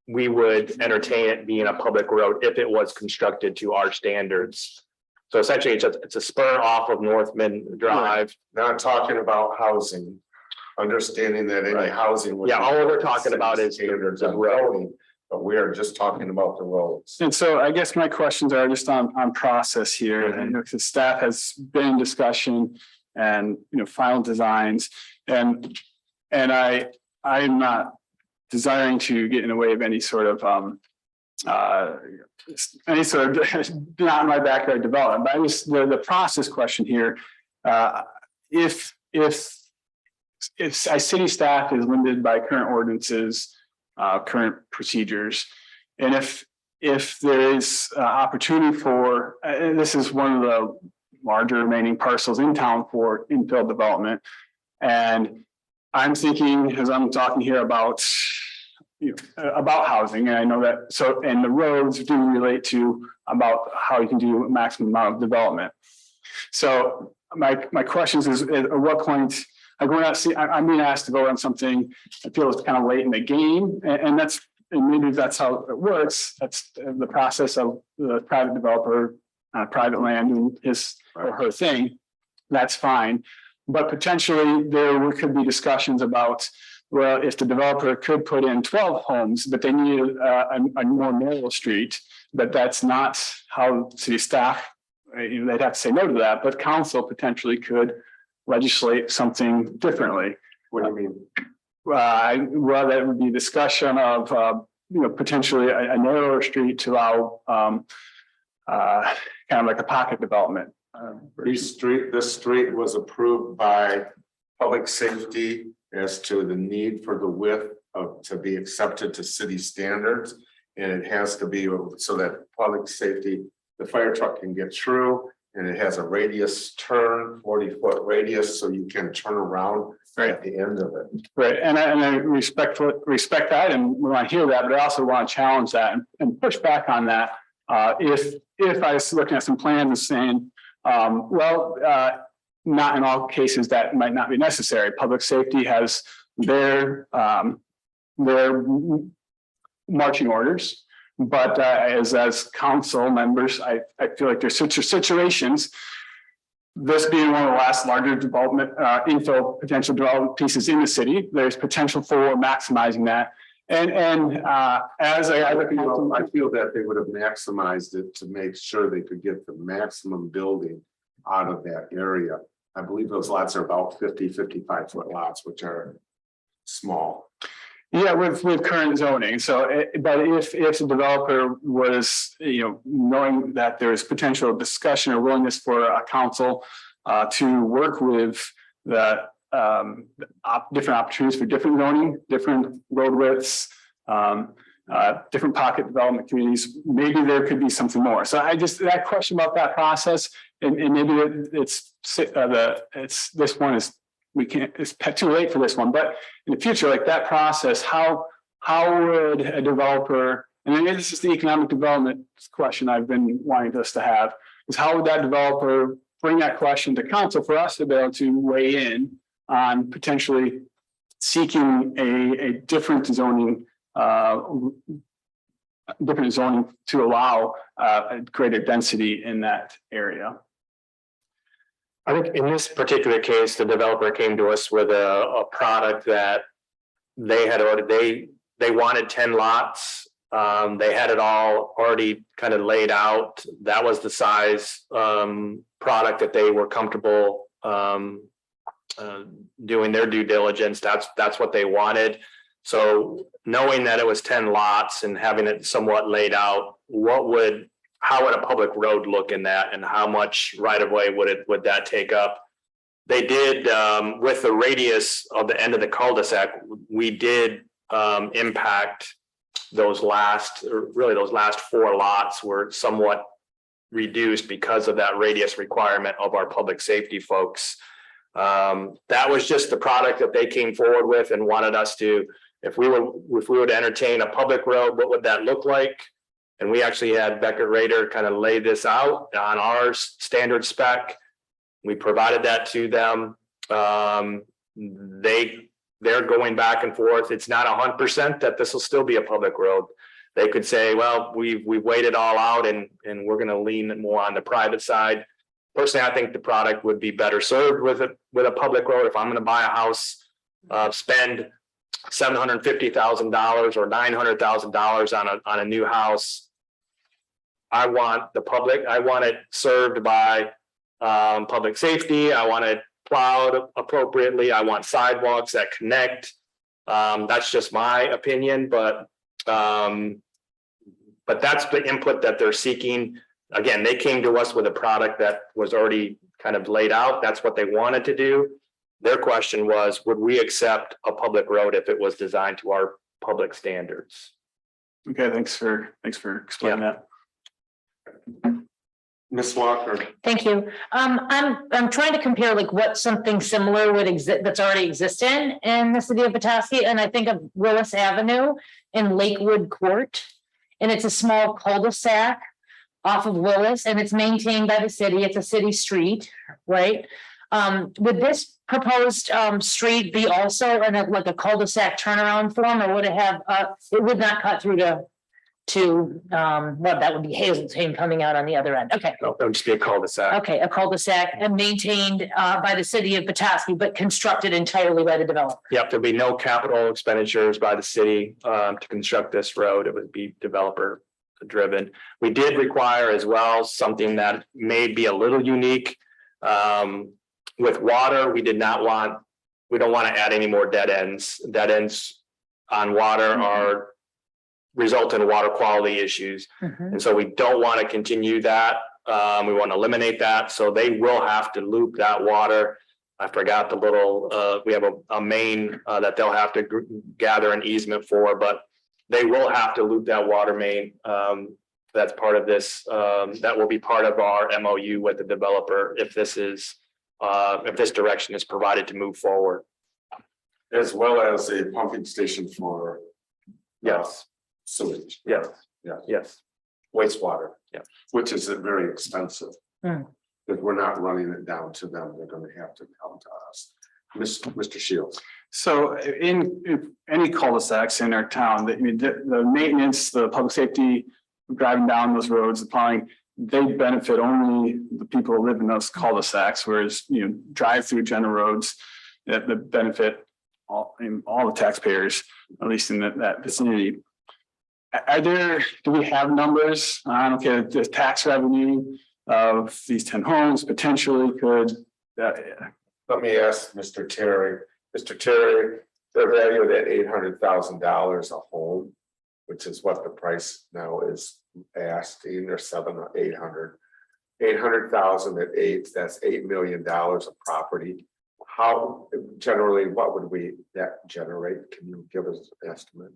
we would entertain it being a public road if it was constructed to our standards. So essentially, it's a spur off of Northman Drive. Not talking about housing, understanding that any Right. housing. would Yeah, be all we're talking about is standards the on road. zoning, but we are just talking about the roads. And so I guess my questions are just on process here. And the staff has been in discussion and, final designs. And I'm not desiring to get in the way of any sort of not in my backyard development, but the process question here. If city staff is limited by current ordinances, current procedures. And if there is opportunity for, and this is one of the larger remaining parcels in town for infill development. And I'm thinking, as I'm talking here about, about housing, and I know that, so, and the roads do relate to about how you can do a maximum amount of development. So my questions is at what point, like we're not seeing, I'm being asked to vote on something that feels kind of late in the game, and that's, and maybe that's how it works. That's the process of the private developer, private land and his or her thing. That's fine. But potentially there could be discussions about, well, if the developer could put in 12 homes, but they need a more narrow street, but that's not how city staff, they'd have to say no to that, but council potentially could legislate something differently. What do you mean? Well, that would be discussion of, potentially a narrower street to allow kind of like a pocket development. This street was approved by public safety as to the need for the width of, to be accepted to city standards. And it has to be so that public safety, the fire truck can get through, and it has a radius turn, 40-foot radius, so you can turn around at the end of it. Right, and I respect that, and we want to hear that, but I also want to challenge that and push back on that. If I was looking at some plans and saying, not in all cases that might not be necessary. Public safety has their marching orders, but as council members, I feel like there's such situations. This being one of the last larger development infill potential development pieces in the city, there's potential for maximizing that. And as I look at, I feel that they would have maximized it to make sure they could get the maximum building out of that area. I believe those lots are about 55 foot lots, which are small. yeah, with current zoning. So, but if the developer was, knowing that there's potential discussion or willingness for a council to work with the different opportunities for different zoning, different road widths, different pocket development communities, maybe there could be something more. So that question about that process, and maybe it's this one is, it's too late for this one, but in the future, like that process, how would a developer, and maybe this is the economic development question I've been wanting us to have, is how would that developer bring that question to council for us to be able to weigh in on potentially seeking a different zoning to allow a greater density in that area. I think in this particular case, the developer came to us with a product that they had already, they wanted 10 lots. They had it all already kind of laid out. That was the size product that they were comfortable doing their due diligence. That's what they wanted. So knowing that it was 10 lots and having it somewhat laid out, how would a public road look in that, and how much right of way would that take up? They did with the radius of the end of the cul-de-sac, we did impact those last 4 lots were somewhat reduced because of that radius requirement of our public safety folks. That was just the product that they came forward with and wanted us to, if we would entertain a public road, what would that look like? And we actually had Beckett Rader kind of lay this out on our standard spec. We provided that to them. They're going back and forth. It's not 100% that this will still be a public road. They could say, well, we've weighed it all out and we're going to lean more on the private side. Personally, I think the product would be better served with a public road. If I'm going to buy a house, spend $750,000 or $900,000 on a new house, I want it served by public safety. I want it plowed appropriately. I want sidewalks that connect. That's just my opinion, but that's the input that they're seeking. Again, they came to us with a product that was already kind of laid out. That's what they wanted to do. Their question was, would we accept a public road if it was designed to our public standards? Okay, thanks for explaining that. Ms. Walker, Thank you. I'm trying to compare like what something similar would exist that's already existing in the city of Petoskey, and I think of Willis Avenue in Lakewood Court. And it's a small cul-de-sac off of Willis, and it's maintained by the city. It's a city street, right? Would this proposed street be also in like a cul-de-sac turnaround form, or would it have it would not cut through to what that would be Hazeltine coming out on the other end? Okay. No, it would just be a cul-de-sac. Okay, a cul-de-sac and maintained by the city of Petoskey, but constructed entirely by the developer. Yep, there'll be no capital expenditures by the city to construct this road. It would be developer driven. We did require as well something that may be a little unique. With water, we don't want to add any more dead ends. Dead ends on water are result in water quality issues. And so we don't want to continue that. We want to eliminate that. So they will have to loop that water. I forgot the little, we have a main that they'll have to gather an easement for, but they will have to loop that water main. That's part of this. That will be part of our MOU with the developer if this direction is provided to move forward. as well as a pumping station for Yes, sewage. yes, Yeah, yes. wastewater. Yeah. Which is very expensive. Hmm. If we're not running it down to them, they're gonna have to come to us. Mr. Shields. So in any cul-de-sacs in our town, the maintenance, the public safety, driving down those roads, the plowing, they benefit only the people who live in those cul-de-sacs, whereas, drive through general roads that benefit all the taxpayers, at least in that vicinity. Do we have numbers on, okay, the tax revenue of these 10 homes potentially could, Let me ask Mr. Terry. Mr. Terry, they're valued at $800,000 a home, which is what the price now is asking, or 700 or 800. 800,000 at eight, that's $8 million of property. How generally, what would that generate? Can you give us an estimate?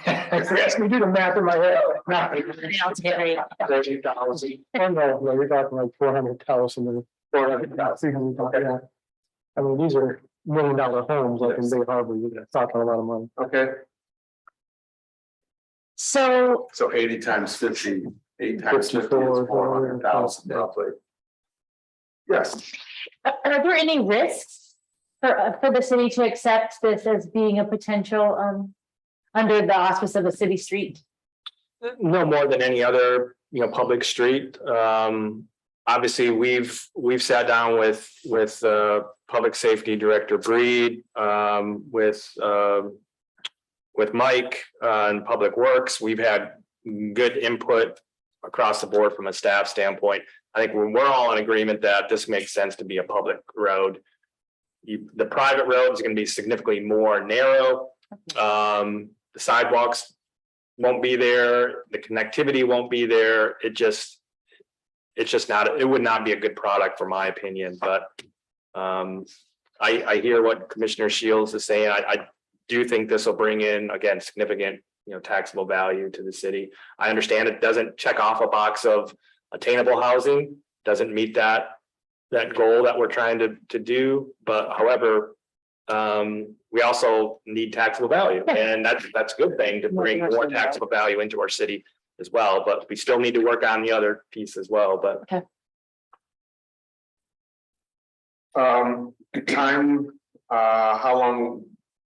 Ask me to do the math in my head. I'll tell you. 30,000. Oh, no, you're talking like 400,000 or 400,000. Yeah. I mean, these are $1 million homes like in Bay Harbor. You're talking a lot of money. Okay, So so 80 times 50, 8 times 50 is 400,000 roughly. Yes, are there any risks for the city to accept this as being a potential under the auspice of a city street? No more than any other, public street. Obviously, we've sat down with Public Safety Director Breed, with Mike and Public Works. We've had good input across the board from a staff standpoint. I think we're all in agreement that this makes sense to be a public road. The private road is going to be significantly more narrow. The sidewalks won't be there. The connectivity won't be there. It's just not, it would not be a good product for my opinion, but I hear what Commissioner Shields is saying. I do think this will bring in, again, significant, taxable value to the city. I understand it doesn't check off a box of attainable housing, doesn't meet that goal that we're trying to do, but however, we also need taxable value, and that's a good thing to bring more taxable value into our city as well, but we still need to work on the other piece as well, but. Okay. How long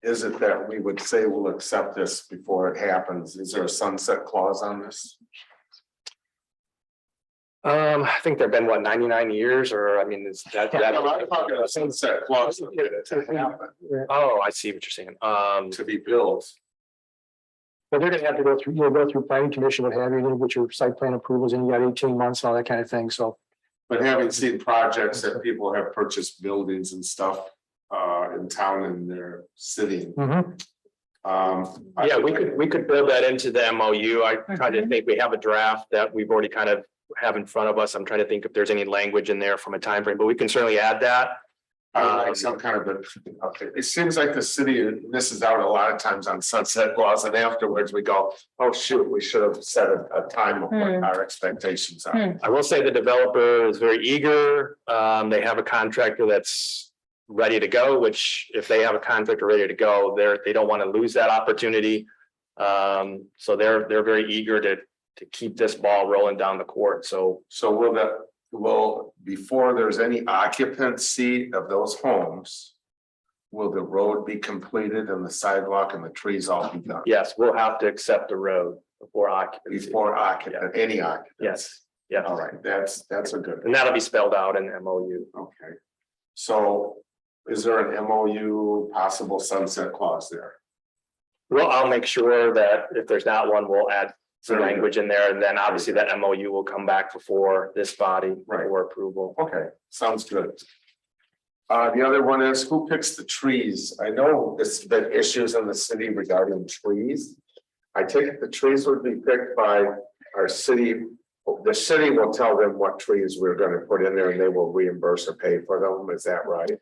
is it that we would say we'll accept this before it happens? Is there a sunset clause on this? I think there've been 99 years, or I mean, is that? A sunset clause to happen, Oh, I see what you're saying. to be built. Well, they're gonna have to go through, go through planning commission, what have you, then get your site plan approvals, and you got 18 months, all that kind of thing, so. But having seen projects that people have purchased buildings and stuff in town and they're sitting. Yeah, we could build that into the MOU. I kind of think we have a draft that we've already kind of have in front of us. I'm trying to think if there's any language in there from a time frame, but we can certainly add that. Some kind of it seems like the city misses out a lot of times on sunset laws and afterwards we go, oh shoot, we should have set a time of what our expectations are. I will say the developer is very eager. They have a contractor that's ready to go, which if they have a contractor ready to go, they don't want to lose that opportunity. So they're very eager to keep this ball rolling down the court. So Will before there's any occupancy of those homes, will the road be completed and the sidewalk and the trees all be done? yes, we'll have to accept the road before occupancy. Before any occupancy? Yes, yeah. All right, that's a good. And that'll be spelled out in the MOU. Okay, so is there an MOU possible sunset clause there? Well, I'll make sure that if there's not one, we'll add some Very good. language in there, and then obviously that MOU will come back before this body Right. for approval. Okay, sounds good. The other one is who picks the trees? I know there's been issues in the city regarding trees. I take it the trees would be picked by our city. The city will tell them what trees we're gonna put in there and they will reimburse or pay for them. Is that right?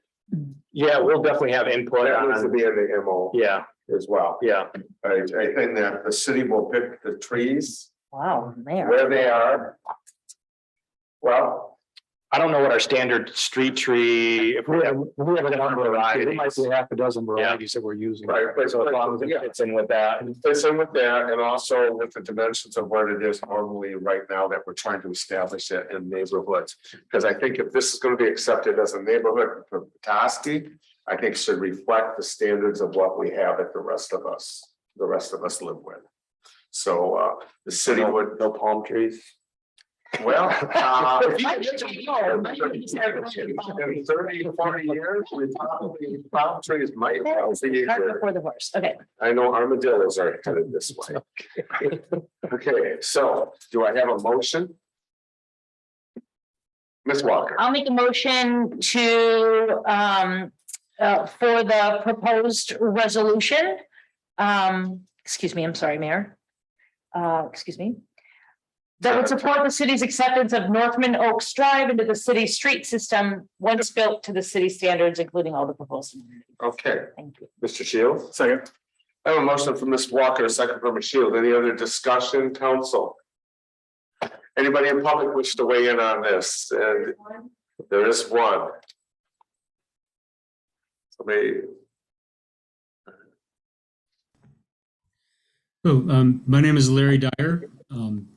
Yeah, we'll definitely have input That needs to on, be in the MO yeah, as well. yeah. I think that the city will pick the trees Wow, there. where they are. Well, I don't know what our standard street tree, if we have We have a number of varieties. There might varieties. be half a dozen varieties that we're using. right, but So as long as it fits in with that. and fits in with that, and also with the dimensions of what it is normally right now that we're trying to establish it in neighborhoods. Because I think if this is gonna be accepted as a neighborhood for Petoskey, I think should reflect the standards of what we have that the rest of us live with. So the city would, No palm trees. well. Right In 30, 40 years, we probably, palm trees might be easier. before the horse, okay. I know armadillos are headed this way. Okay, so do I have a motion? Ms. Walker, I'll make a motion to, for the proposed resolution. Excuse me, I'm sorry, Mayor. Excuse me. That would support the city's acceptance of Northman Oaks Drive into the city street system once built to the city standards, including all the proposed. amenities. okay, Thank you. Mr. Shields. Second. I have a motion from Ms. Walker, a second from Ms. Shields. Any other discussion, council? Anybody in public wish to weigh in on this? And there is one. Somebody, My name is Larry Dyer. I'm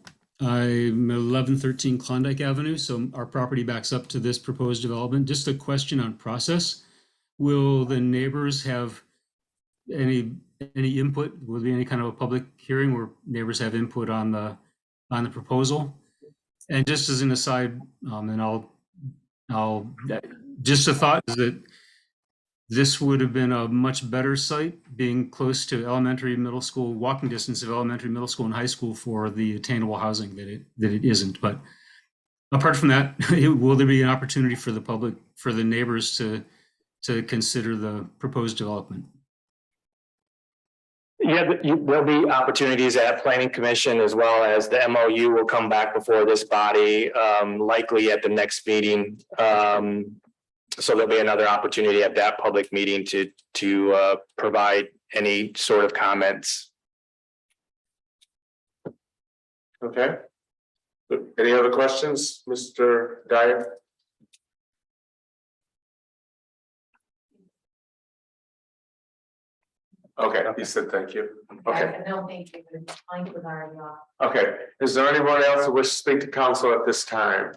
at 1113 Klondike Avenue, so our property backs up to this proposed development. Just a question on process. Will the neighbors have any input? Will there be any kind of a public hearing where neighbors have input on the proposal? And just as an aside, and I'll just a thought is that this would have been a much better site, being close to elementary, middle school, walking distance of elementary, middle school, and high school for the attainable housing that it isn't. But apart from that, will there be an opportunity for the public, for the neighbors to consider the proposed development? Yeah, there'll be opportunities at planning commission as well as the MOU will come back before this body, likely at the next meeting. So there'll be another opportunity at that public meeting to provide any sort of comments. okay? Any other questions, Mr. Dyer? Okay, he said thank you. Okay, No, thank you. Mine was already off. okay. Is there anyone else who wishes to speak to council at this time?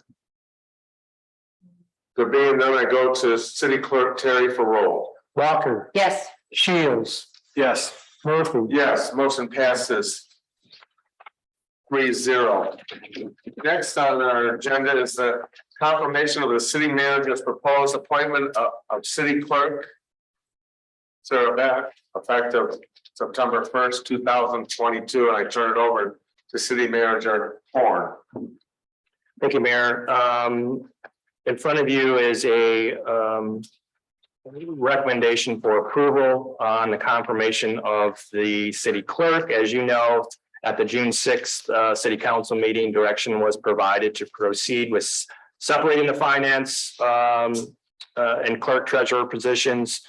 There being none, I go to City Clerk Terry for roll. Walker, Yes. Shields, Yes. Murphy, Yes, motion passes. 3-0. Next on our agenda is the confirmation of the city manager's proposed appointment of city clerk. Sarah Beck, effective September 1st, 2022, and I turn it over to city manager Horn. Thank you, Mayor. In front of you is a recommendation for approval on the confirmation of the city clerk. As you know, at the June 6th city council meeting, direction was provided to proceed with separating the finance and clerk treasurer positions.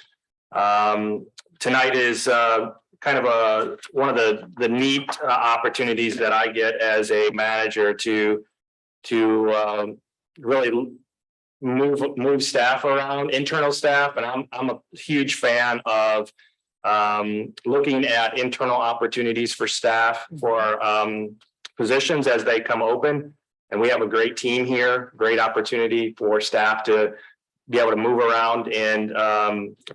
Tonight is kind of one of the neat opportunities that I get as a manager to really move staff around, internal staff, and I'm a huge fan of looking at internal opportunities for staff for positions as they come open. And we have a great team here, great opportunity for staff to be able to move around and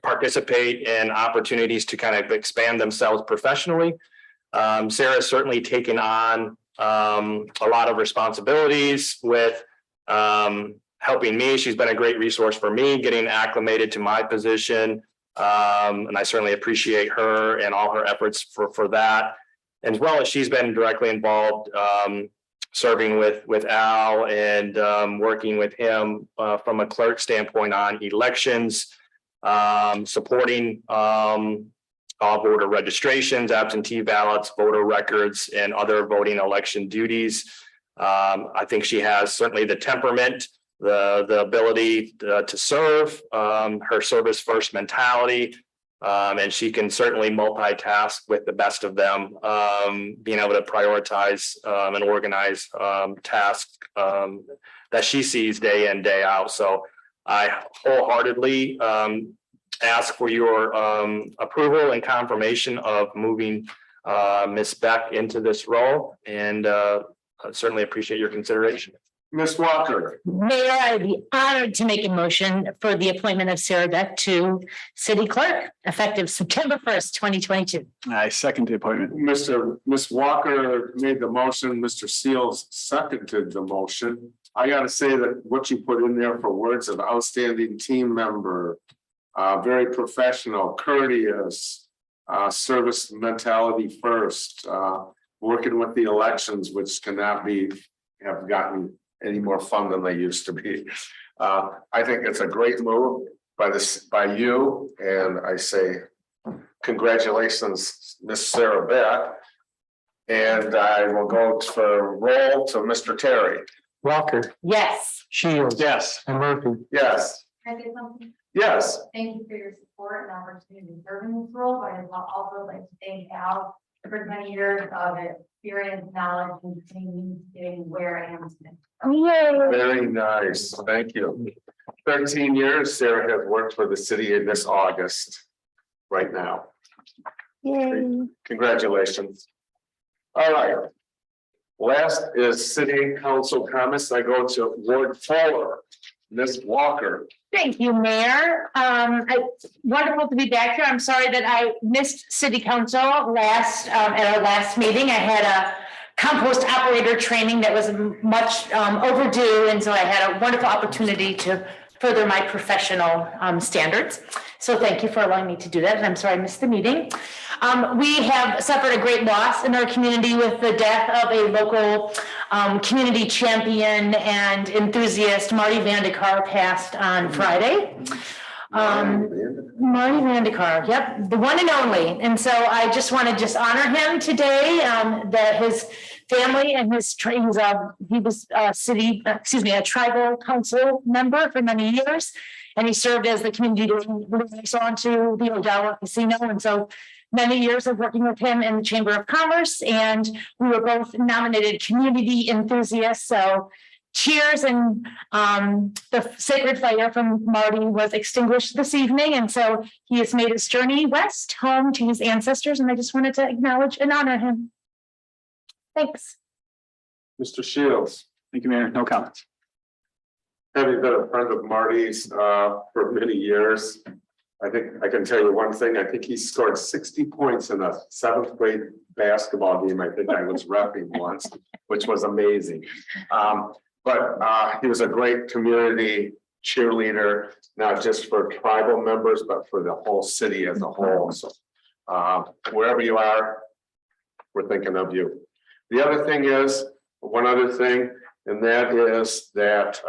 participate in opportunities to kind of expand themselves professionally. Sarah's certainly taken on a lot of responsibilities with helping me. She's been a great resource for me, getting acclimated to my position. And I certainly appreciate her and all her efforts for that, as well as she's been directly involved serving with Al and working with him from a clerk standpoint on elections, supporting all voter registrations, absentee ballots, voter records, and other voting election duties. I think she has certainly the temperament, the ability to serve, her service first mentality, and she can certainly multitask with the best of them, being able to prioritize and organize tasks that she sees day in, day out. So I wholeheartedly ask for your approval and confirmation of moving Ms. Beck into this role, and I certainly appreciate your consideration. Ms. Walker, Mayor, I'd be honored to make a motion for the appointment of Sarah Beck to city clerk effective September 1st, 2022. I second the appointment. Ms. Walker made the motion, Mr. Seals seconded the motion. I gotta say that what you put in there for words of outstanding team member, very professional, courteous, service mentality first, working with the elections, which cannot have gotten any more fun than they used to be. I think it's a great move by you, and I say congratulations, Miss Sarah Beck. And I will go for roll to Mr. Terry. Walker, Yes. Shields. Yes. And Murphy. Yes. Can I say something? Yes. Thank you for your support and opportunity to serve in this role, but I'd also like to thank Al for many years of experience, knowledge, and training, getting where I am today. Yay. Very nice. Thank you. 13 years Sarah has worked for the city in this August right now. Yay. Congratulations. All right. Last is city council comments. I go to Ward 4, Ms. Walker. Thank you, Mayor. Wonderful to be back here. I'm sorry that I missed city council at our last meeting. I had a compost operator training that was much overdue, and so I had a wonderful opportunity to further my professional standards. So thank you for allowing me to do that, and I'm sorry I missed the meeting. We have suffered a great loss in our community with the death of a local community champion and enthusiast. Marty Vandekar passed on Friday. Marty Vandekar, yep, the one and only. And so I just want to honor him today, that his family and he was a tribal council member for many years. And he served as the community liaison to the Odawa Casino. And so many years of working with him in the Chamber of Commerce, and we were both nominated community enthusiasts. So cheers, and the sacred fire from Marty was extinguished this evening. And so he has made his journey west home to his ancestors. And I just wanted to acknowledge and honor him. Thanks. Mr. Shields. Thank you, Mayor. No comments. Having been a friend of Marty's for many years, I think I can tell you one thing. I think he scored 60 points in a 7th grade basketball game. I think I was repping once, which was amazing. But he was a great community cheerleader, not just for tribal members, but for the whole city as a whole. So wherever you are, we're thinking of you. The other thing is, one other thing, and that is that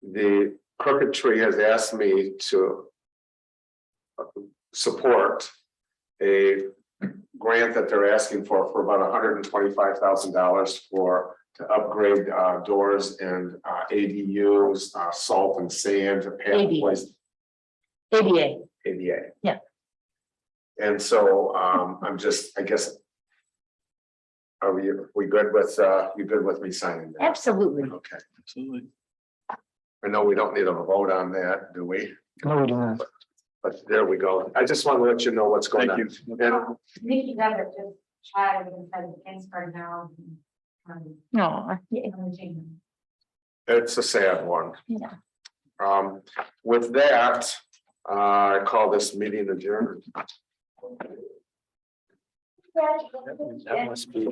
the Crooked Tree has asked me to support a grant that they're asking for about $125,000 to upgrade doors and ADUs, salt and sand to pay ADA. place ADA, ADA. Yeah. And so I'm just, I guess. Are we good with, you good with me signing that? absolutely. Okay, Absolutely. I know we don't need a vote on that, do we? No, we do not. But there we go. I just want to let you know what's going Thank on. you. And Nikki Devitt just chatted and said Kingsburg now. No, it's a sad one. Yeah. With that, I call this meeting adjourned. That must be.